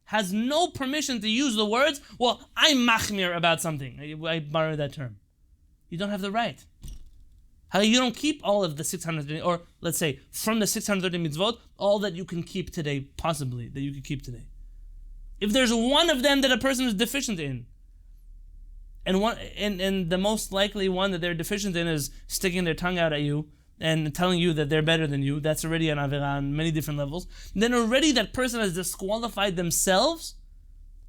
has no permission to use the words, well, I'm machmir about something. I borrow that term. You don't have the right. How you don't keep all of the 630, or let's say, from the 630 mitzvot, all that you can keep today, possibly, that you can keep today. If there's one of them that a person is deficient in, and the most likely one that they're deficient in is sticking their tongue out at you, and telling you that they're better than you, that's already an avera on many different levels, then already that person has disqualified themselves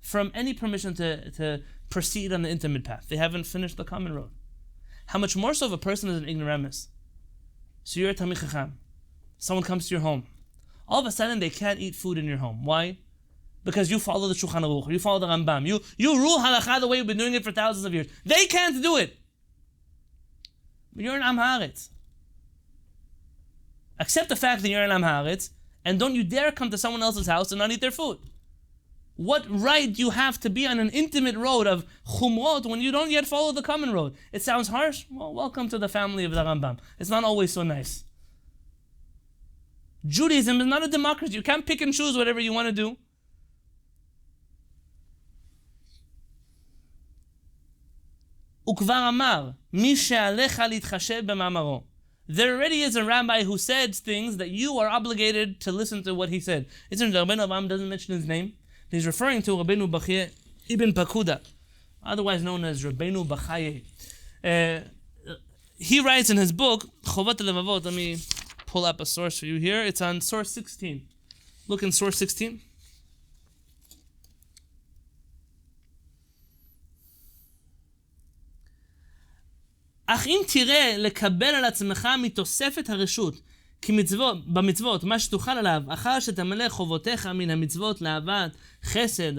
from any permission to proceed on the intimate path. They haven't finished the common road. How much more so if a person is an ignoramus? So you're a Talmid Chacham. Someone comes to your home. All of a sudden they can't eat food in your home. Why? Because you follow the Shulchan Aruch, you follow the Rambam, you rule halakha the way you've been doing it for thousands of years. They can't do it. You're an Am Haaretz. Accept the fact that you're an Am Haaretz, and don't you dare come to someone else's house and not eat their food. What right do you have to be on an intimate road of chumrot when you don't yet follow the common road? It sounds harsh? Well, welcome to the family of the Rambam. It's not always so nice. Judaism is not a democracy. You can't pick and choose whatever you want to do. Ukvar amar, mi she'alecha litchashev b'ma'amaro. There already is a rabbi who said things that you are obligated to listen to what he said. It's interesting, Rabbeinu Avraham doesn't mention his name. He's referring to Rabbeinu Bachye ibn Pakuda, otherwise known as Rabbeinu Bachaye. He writes in his book, Chovat HaLevavot, let me pull up a source for you here. It's on source 16. Look in source 16. אך אם תראה לקבל על עצמך מתוספת הרשות, כי במצוות מה שתוכל עליו, אחר שתמלא חובותיך מן המצוות לאהבת חסד,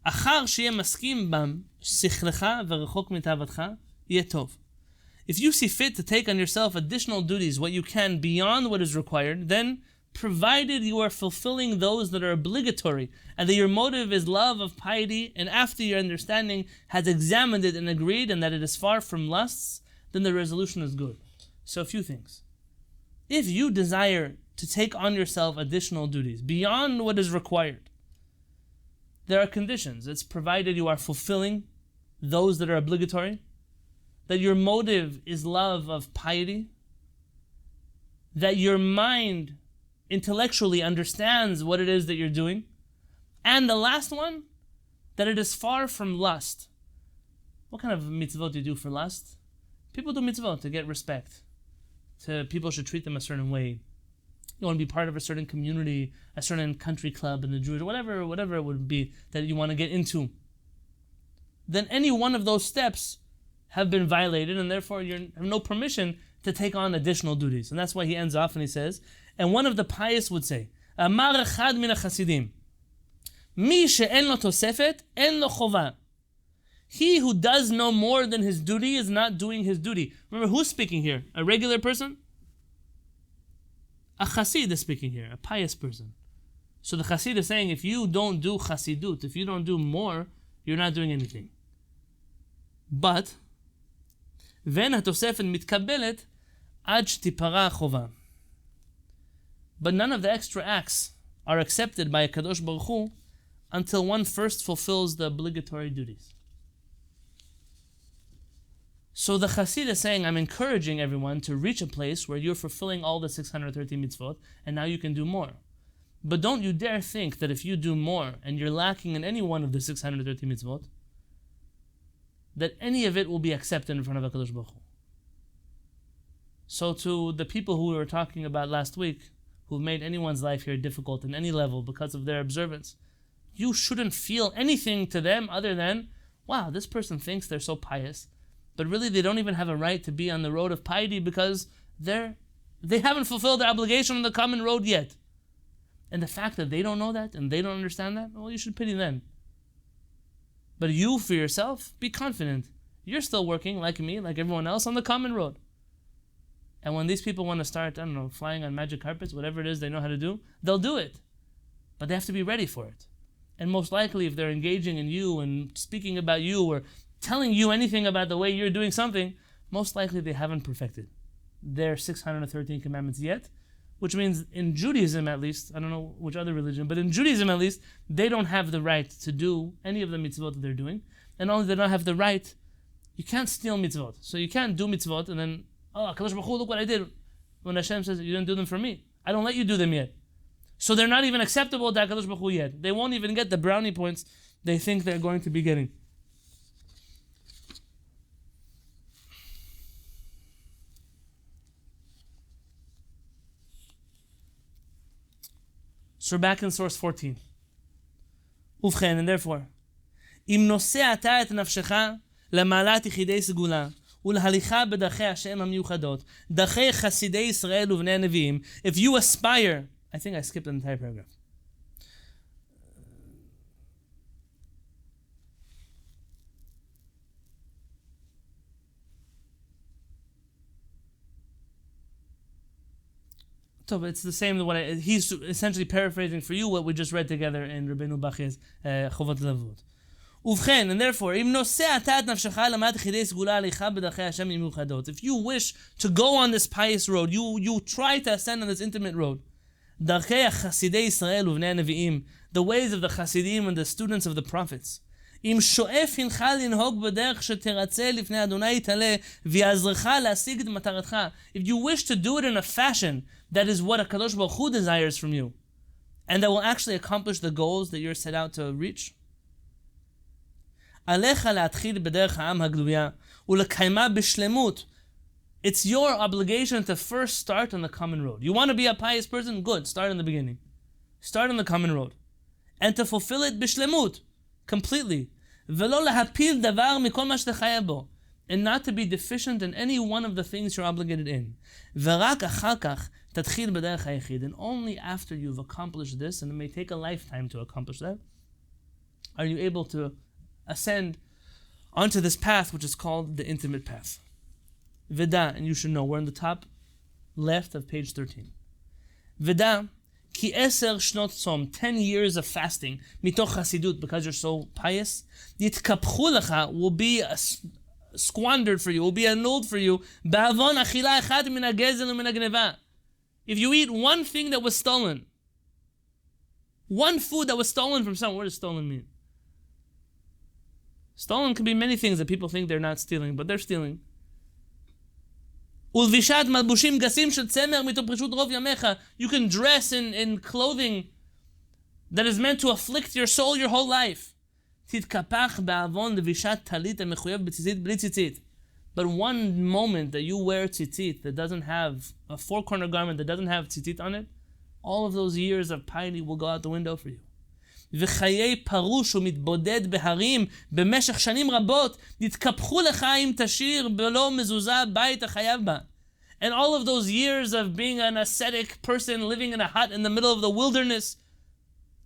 אחר שיהיה מסכים בם שכלך ורחוק מתאוותך, יהיה טוב. If you see fit to take on yourself additional duties, what you can beyond what is required, then, provided you are fulfilling those that are obligatory, and that your motive is love of piety, and after your understanding has examined it and agreed, and that it is far from lusts, then the resolution is good. So a few things. If you desire to take on yourself additional duties beyond what is required, there are conditions. It's provided you are fulfilling those that are obligatory, that your motive is love of piety, that your mind intellectually understands what it is that you're doing, and the last one, that it is far from lust. What kind of mitzvot do you do for lust? People do mitzvot to get respect. People should treat them a certain way. You want to be part of a certain community, a certain country club in the Jewish, whatever it would be that you want to get into. Then any one of those steps have been violated, and therefore you have no permission to take on additional duties. And that's why he ends off and he says, and one of the pious would say, Amar echad min hachasidim, mi she'en lo tosefet, en lo chova. He who does no more than his duty is not doing his duty. Remember, who's speaking here? A regular person? A chassid is speaking here, a pious person. So the chassid is saying, if you don't do chassidut, if you don't do more, you're not doing anything. But, ven hatosefet mitkabelet ad shtipara chova. But none of the extra acts are accepted by Kadosh Baruch Hu until one first fulfills the obligatory duties. So the Chassid is saying, I'm encouraging everyone to reach a place where you're fulfilling all the 613 mitzvot, and now you can do more. But don't you dare think that if you do more and you're lacking in any one of the 613 mitzvot, that any of it will be accepted in front of HaKadosh Baruch Hu. So to the people who we were talking about last week, who've made anyone's life here difficult in any level because of their observance, you shouldn't feel anything to them other than, wow, this person thinks they're so pious, but really they don't even have a right to be on the road of piety because they haven't fulfilled their obligation on the common road yet. And the fact that they don't know that and they don't understand that, well, you should pity them. But you, for yourself, be confident. You're still working, like me, like everyone else, on the common road. And when these people want to start, I don't know, flying on magic carpets, whatever it is they know how to do, they'll do it. But they have to be ready for it. And most likely, if they're engaging in you and speaking about you or telling you anything about the way you're doing something, most likely they haven't perfected their 613 commandments yet, which means in Judaism at least, I don't know which other religion, but in Judaism at least, they don't have the right to do any of the mitzvot that they're doing. And not only they don't have the right, you can't steal mitzvot. So you can't do mitzvot and then, oh, Kadosh Baruch Hu, look what I did. When Hashem says, you didn't do them for me. I don't let you do them yet. So they're not even acceptable to HaKadosh Baruch Hu yet. They won't even get the brownie points they think they're going to be getting. So we're back in source 14. ובכן, and therefore, אם נושא אתה את נפשך למעלת יחידי סגולה ולהליכה בדרכי השם המיוחדות, דרכי חסידי ישראל ובני הנביאים, if you aspire, I think I skipped an entire paragraph. So it's the same. He's essentially paraphrasing for you what we just read together in Rabbeinu Bachya's Chovot Levavot. ובכן, and therefore, אם נושא אתה את נפשך למעלת יחידי סגולה הליכה בדרכי השם המיוחדות, if you wish to go on this pious road, you try to ascend on this intimate road, דרכי חסידי ישראל ובני הנביאים, the ways of the Hasidim and the students of the prophets, אם שואף הנך לנהוג בדרך שתרצה לפני אדוני יתעלה ויעזרך להשיג את מטרתך, if you wish to do it in a fashion that is what HaKadosh Baruch Hu desires from you, and that will actually accomplish the goals that you're set out to reach, עליך להתחיל בדרך העם הגלויה ולקיימה בשלמות. It's your obligation to first start on the common road. You want to be a pious person? Good, start in the beginning. Start on the common road. And to fulfill it בשלמות, completely. ולא להפיל דבר מכל מה שתחייב בו. And not to be deficient in any one of the things you're obligated in. ורק אחר כך תתחיל בדרך היחיד. And only after you've accomplished this, and it may take a lifetime to accomplish that, are you able to ascend onto this path which is called the intimate path. Veda, and you should know, we're in the top left of page 13. Veda, ki 10 shnot tzom, 10 years of fasting, mitoch chasidut, because you're so pious, yitkapchu lecha, will be squandered for you, will be annulled for you, ba'avon achila echad min hagezel u'min hagneva. If you eat one thing that was stolen, one food that was stolen from someone, what does stolen mean? Stolen can be many things that people think they're not stealing, but they're stealing. You can dress in clothing that is meant to afflict your soul your whole life. But one moment that you wear tzitzit that doesn't have a four-corner garment that doesn't have tzitzit on it, all of those years of piety will go out the window for you. וחיי פרוש ומתבודד בהרים במשך שנים רבות יתקפחו לך אם תשאיר בלא מזוזה בית החייב בה. And all of those years of being an ascetic person living in a hut in the middle of the wilderness,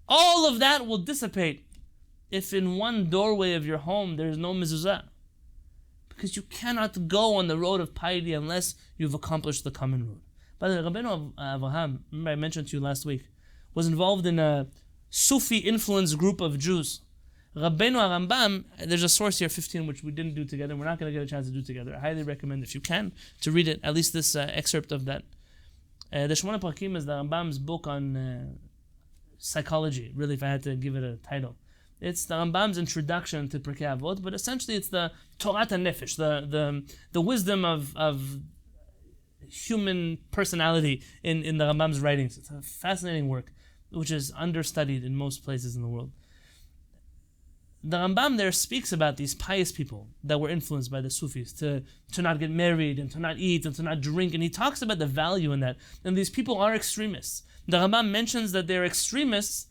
all of that will dissipate if in one doorway of your home there's no mezuzah. Because you cannot go on the road of piety unless you've accomplished the common road. By the way, Rabbeinu Avraham, remember I mentioned to you last week, was involved in a Sufi influenced group of Jews. Rabbeinu Arambam, there's a source here, 15, which we didn't do together. We're not going to get a chance to do together. I highly recommend, if you can, to read it, at least this excerpt of that The Shemona Parakim is the Rambam's book on psychology, really, if I had to give it a title. It's the Rambam's introduction to Pirkei Avot, but essentially it's the Torat HaNefesh, the wisdom of human personality in the Rambam's writings. It's a fascinating work, which is understudied in most places in the world. The Rambam there speaks about these pious people that were influenced by the Sufis to not get married and to not eat and to not drink, and he talks about the value in that. And these people are extremists. The Rambam mentions that they're extremists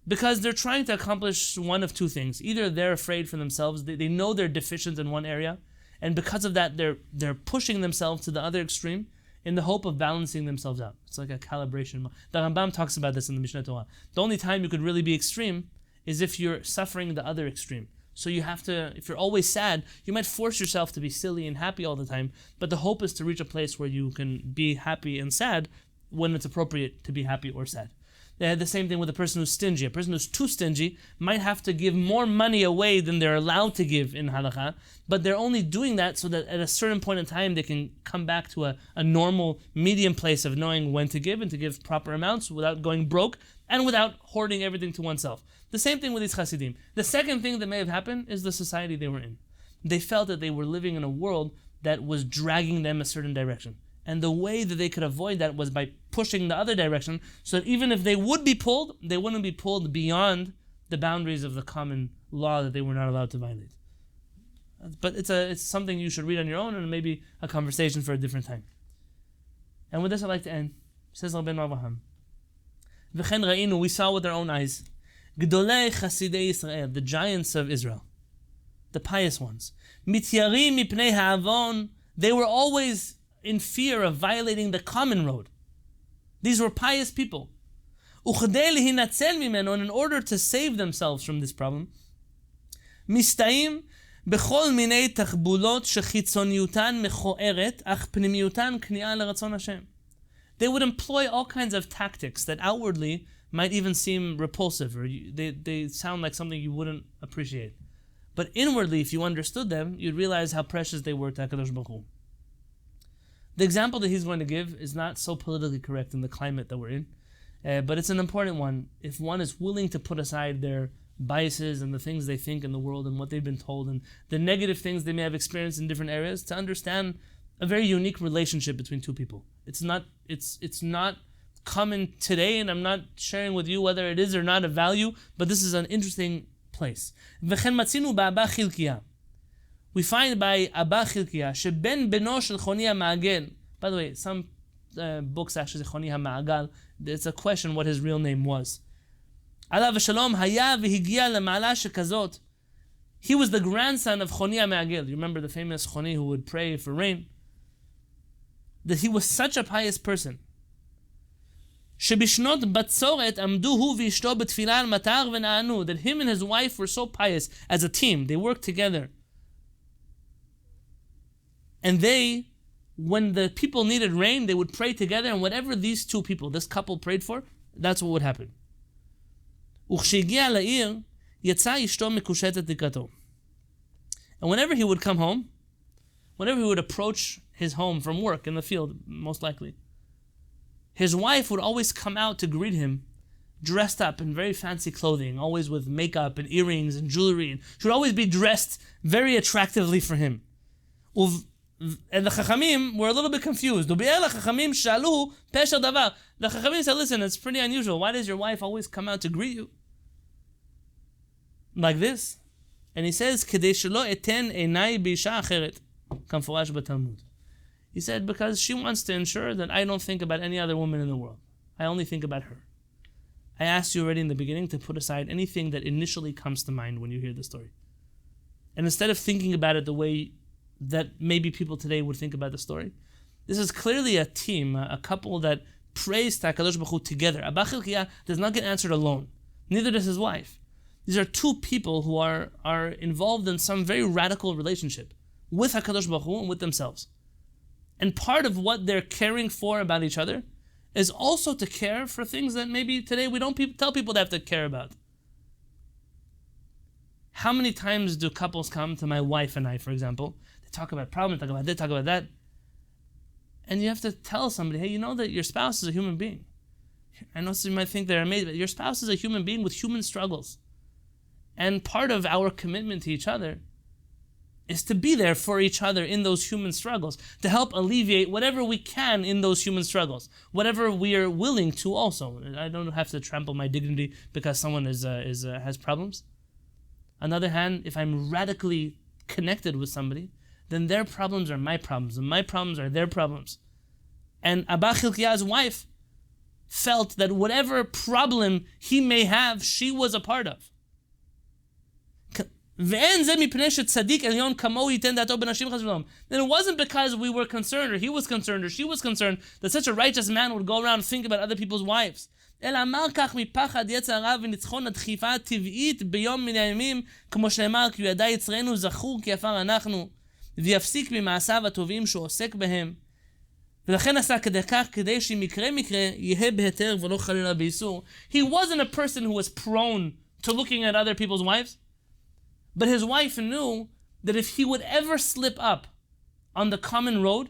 because they're trying to accomplish one of two things. Either they're afraid for themselves, they know they're deficient in one area, and because of that they're pushing themselves to the other extreme in the hope of balancing themselves out. It's like a calibration. The Rambam talks about this in the Mishnah Torah. The only time you could really be extreme is if you're suffering the other extreme. So you have to, if you're always sad, you might force yourself to be silly and happy all the time, but the hope is to reach a place where you can be happy and sad when it's appropriate to be happy or sad. The same thing with a person who's stingy. A person who's too stingy might have to give more money away than they're allowed to give in halakha, but they're only doing that so that at a certain point in time they can come back to a normal medium place of knowing when to give and to give proper amounts without going broke and without hoarding everything to oneself. The same thing with these Hasidim. The second thing that may have happened is the society they were in. They felt that they were living in a world that was dragging them a certain direction. And the way that they could avoid that was by pushing the other direction, so that even if they would be pulled, they wouldn't be pulled beyond the boundaries of the common law that they were not allowed to violate. But it's something you should read on your own, and maybe a conversation for a different time. And with this I'd like to end. Says Rabbeinu Avraham. V'chen ra'inu, we saw with our own eyes, Gdolei Chasidei Yisrael, the giants of Israel, the pious ones. Mityarim mipnei ha'avon, they were always in fear of violating the common road. These were pious people. Uchdei lihinatzel mimeno, and in order to save themselves from this problem, Mistaim bechol minei tachbulot shechitzoniutan mechoeret, ach pnimiutan kni'a leratzon Hashem. They would employ all kinds of tactics that outwardly might even seem repulsive, or they sound like something you wouldn't appreciate. But inwardly, if you understood them, you'd realize how precious they were to HaKadosh Baruch Hu. The example that he's going to give is not so politically correct in the climate that we're in, but it's an important one. If one is willing to put aside their biases and the things they think in the world and what they've been told and the negative things they may have experienced in different areas, to understand a very unique relationship between two people. It's not common today, and I'm not sharing with you whether it is or not a value, but this is an interesting place. V'chen matzinu ba'Abba Chilkiah. We find by Abba Chilkiah, sheben beno shel Choni HaMa'agel. By the way, some books actually say Choni HaMa'agal. It's a question what his real name was. Alav v'shalom haya v'higia lema'ala shekazot. He was the grandson of Choni HaMa'agel. You remember the famous Choni who would pray for rain? That he was such a pious person. שבשנות בצורת עמדו הוא ואשתו בתפילה על מטר ונענו. That him and his wife were so pious as a team. They worked together. And they, when the people needed rain, they would pray together, and whatever these two people, this couple prayed for, that's what would happen. וכשהגיע לעיר, יצא אשתו מקושטת לקראתו. And whenever he would come home, whenever he would approach his home from work in the field, most likely, his wife would always come out to greet him, dressed up in very fancy clothing, always with makeup and earrings and jewelry. And she would always be dressed very attractively for him. And the Chachamim were a little bit confused. The Chachamim said, listen, it's pretty unusual. Why does your wife always come out to greet you like this? And he says, כדי שלא אתן עיניי באישה אחרת, כמפורש בתלמוד. He said, because she wants to ensure that I don't think about any other woman in the world. I only think about her. I asked you already in the beginning to put aside anything that initially comes to mind when you hear the story. And instead of thinking about it the way that maybe people today would think about the story, this is clearly a team, a couple that prays to HaKadosh Baruch Hu together. Abba Chilkiah does not get answered alone. Neither does his wife. These are two people who are involved in some very radical relationship with HaKadosh Baruch Hu and with themselves. And part of what they're caring for about each other is also to care for things that maybe today we don't tell people they have to care about. How many times do couples come to my wife and I, for example, they talk about problems, talk about this, talk about that, And you have to tell somebody, hey, you know that your spouse is a human being. I know some might think they're amazing, but your spouse is a human being with human struggles. And part of our commitment to each other is to be there for each other in those human struggles, to help alleviate whatever we can in those human struggles, whatever we are willing to also. I don't have to trample my dignity because someone has problems. On the other hand, if I'm radically connected with somebody, then their problems are my problems, and my problems are their problems. And Abba Chilkiah's wife felt that whatever problem he may have, she was a part of. Then it wasn't because we were concerned, or he was concerned, or she was concerned, that such a righteous man would go around and think about other people's wives. אלא אמר כך מפחד יצר הרע וניצחון הדחיפה הטבעית ביום מן הימים, כמו שנאמר, כי ידע יצרנו זכור כי עפר אנחנו, ויפסיק ממעשיו הטובים שהוא עוסק בהם. ולכן עשה כדי כך, כדי שמקרה מקרה יהיה בהיתר ולא חלילה באיסור. He wasn't a person who was prone to looking at other people's wives, but his wife knew that if he would ever slip up on the common road,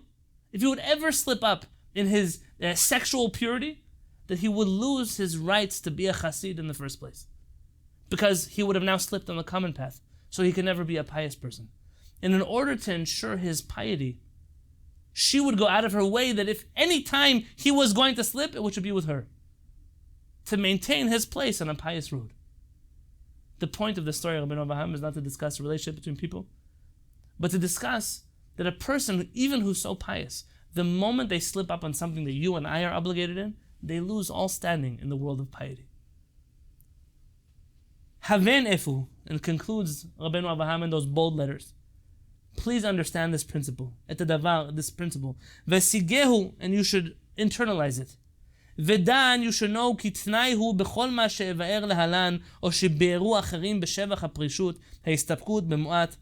if he would ever slip up in his sexual purity, that he would lose his rights to be a chassid in the first place. Because he would have now slipped on the common path, so he could never be a pious person. And in order to ensure his piety, she would go out of her way that if any time he was going to slip, it should be with her, to maintain his place on a pious road. The point of the story of Rabbeinu Avraham is not to discuss a relationship between people, but to discuss that a person, even who's so pious, the moment they slip up on something that you and I are obligated in, they lose all standing in the world of piety. Haven efu, and concludes Rabbeinu Avraham in those bold letters. Please understand this principle. Et davar, this principle. Vesigehu, and you should internalize it. Vedan, you should know, כי תנאי הוא בכל מה שאבאר להלן, או שביארו אחרים בשבח הפרישות, ההסתפקות במועט,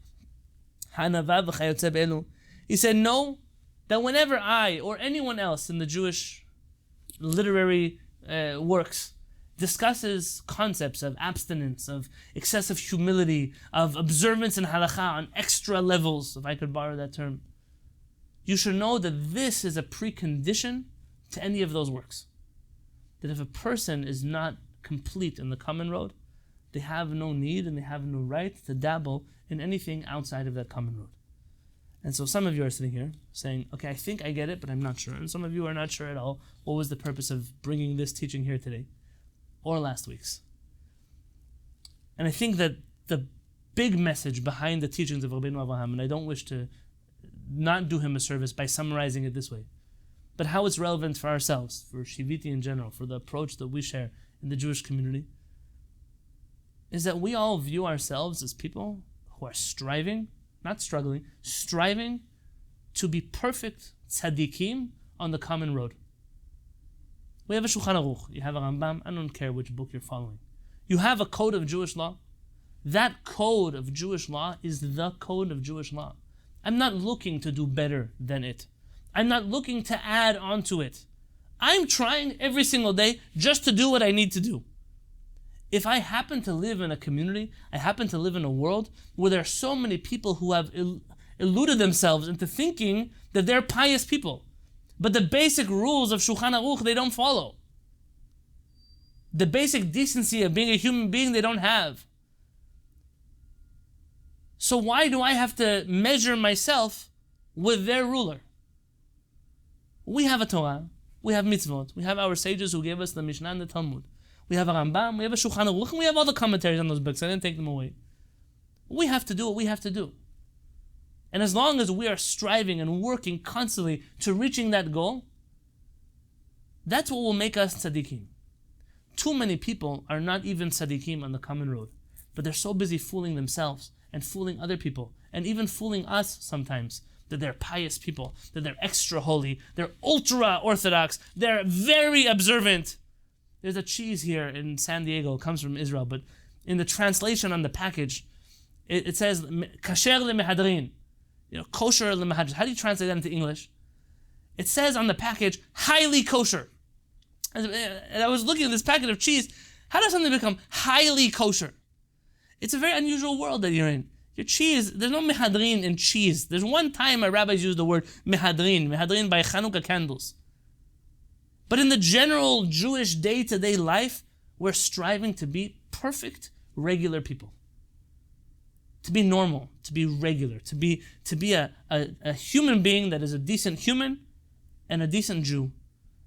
הענווה וכיוצא באלו. He said, know that whenever I, or anyone else in the Jewish literary works, discusses concepts of abstinence, of excessive humility, of observance in halakha on extra levels, if I could borrow that term, you should know that this is a precondition to any of those works. That if a person is not complete in the common road, they have no need and they have no right to dabble in anything outside of that common road. And so some of you are sitting here saying, okay, I think I get it, but I'm not sure. And some of you are not sure at all what was the purpose of bringing this teaching here today or last week's. And I think that the big message behind the teachings of Rabbeinu Avraham, and I don't wish to not do him a service by summarizing it this way, but how it's relevant for ourselves, for Shiviti in general, for the approach that we share in the Jewish community, is that we all view ourselves as people who are striving, not struggling, striving to be perfect tzaddikim on the common road. We have a Shulchan Aruch, you have a Rambam, I don't care which book you're following. You have a code of Jewish law. That code of Jewish law is the code of Jewish law. I'm not looking to do better than it. I'm not looking to add on to it. I'm trying every single day just to do what I need to do. If I happen to live in a community, I happen to live in a world where there are so many people who have eluded themselves into thinking that they're pious people, but the basic rules of Shulchan Aruch they don't follow. The basic decency of being a human being they don't have. So why do I have to measure myself with their ruler? We have a Torah, we have mitzvot, we have our sages who gave us the Mishnah and the Talmud. We have a Rambam, we have a Shulchan Aruch, and we have all the commentaries on those books. I didn't take them away. We have to do what we have to do. And as long as we are striving and working constantly to reaching that goal, that's what will make us tzaddikim. Too many people are not even tzaddikim on the common road, but they're so busy fooling themselves and fooling other people, and even fooling us sometimes, that they're pious people, that they're extra holy, they're ultra orthodox, they're very observant. There's a cheese here in San Diego, it comes from Israel, but in the translation on the package, it says kasher lemehadrin, kosher lemehadrin. How do you translate that into English? It says on the package, highly kosher. And I was looking at this packet of cheese. How does something become highly kosher? It's a very unusual world that you're in. Your cheese, there's no mehadrin in cheese. There's one time our rabbis use the word mehadrin by Chanukah candles. But in the general Jewish day-to-day life, we're striving to be perfect, regular people. To be normal, to be regular, to be a human being that is a decent human and a decent Jew.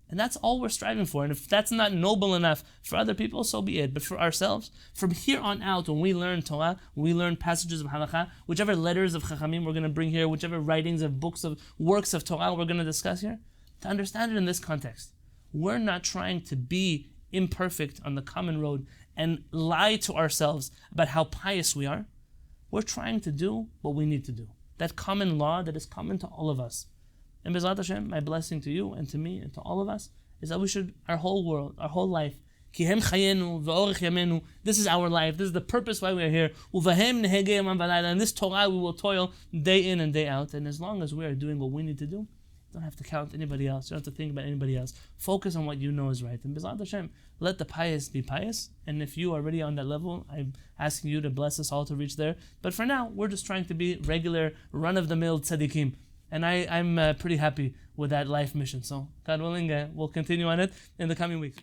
And that's all we're striving for. And if that's not noble enough for other people, so be it. But for ourselves, from here on out, when we learn Torah, when we learn passages of halakha, whichever letters of Chachamim we're going to bring here, whichever writings of books of works of Torah we're going to discuss here, to understand it in this context. We're not trying to be imperfect on the common road and lie to ourselves about how pious we are. We're trying to do what we need to do. That common law that is common to all of us. And B'ezrat Hashem, my blessing to you and to me and to all of us is that we should, our whole world, our whole life, Ki hem chayenu v'orech yamenu, this is our life, this is the purpose why we are here. Uvahem nehegei yamam v'layla, and this Torah we will toil day in and day out. And as long as we are doing what we need to do, you don't have to count anybody else, you don't have to think about anybody else. Focus on what you know is right. And B'ezrat Hashem, let the pious be pious. And if you are already on that level, I'm asking you to bless us all to reach there. But for now, we're just trying to be regular, run-of-the-mill tzaddikim. And I'm pretty happy with that life mission. So, God willing, we'll continue on it in the coming weeks.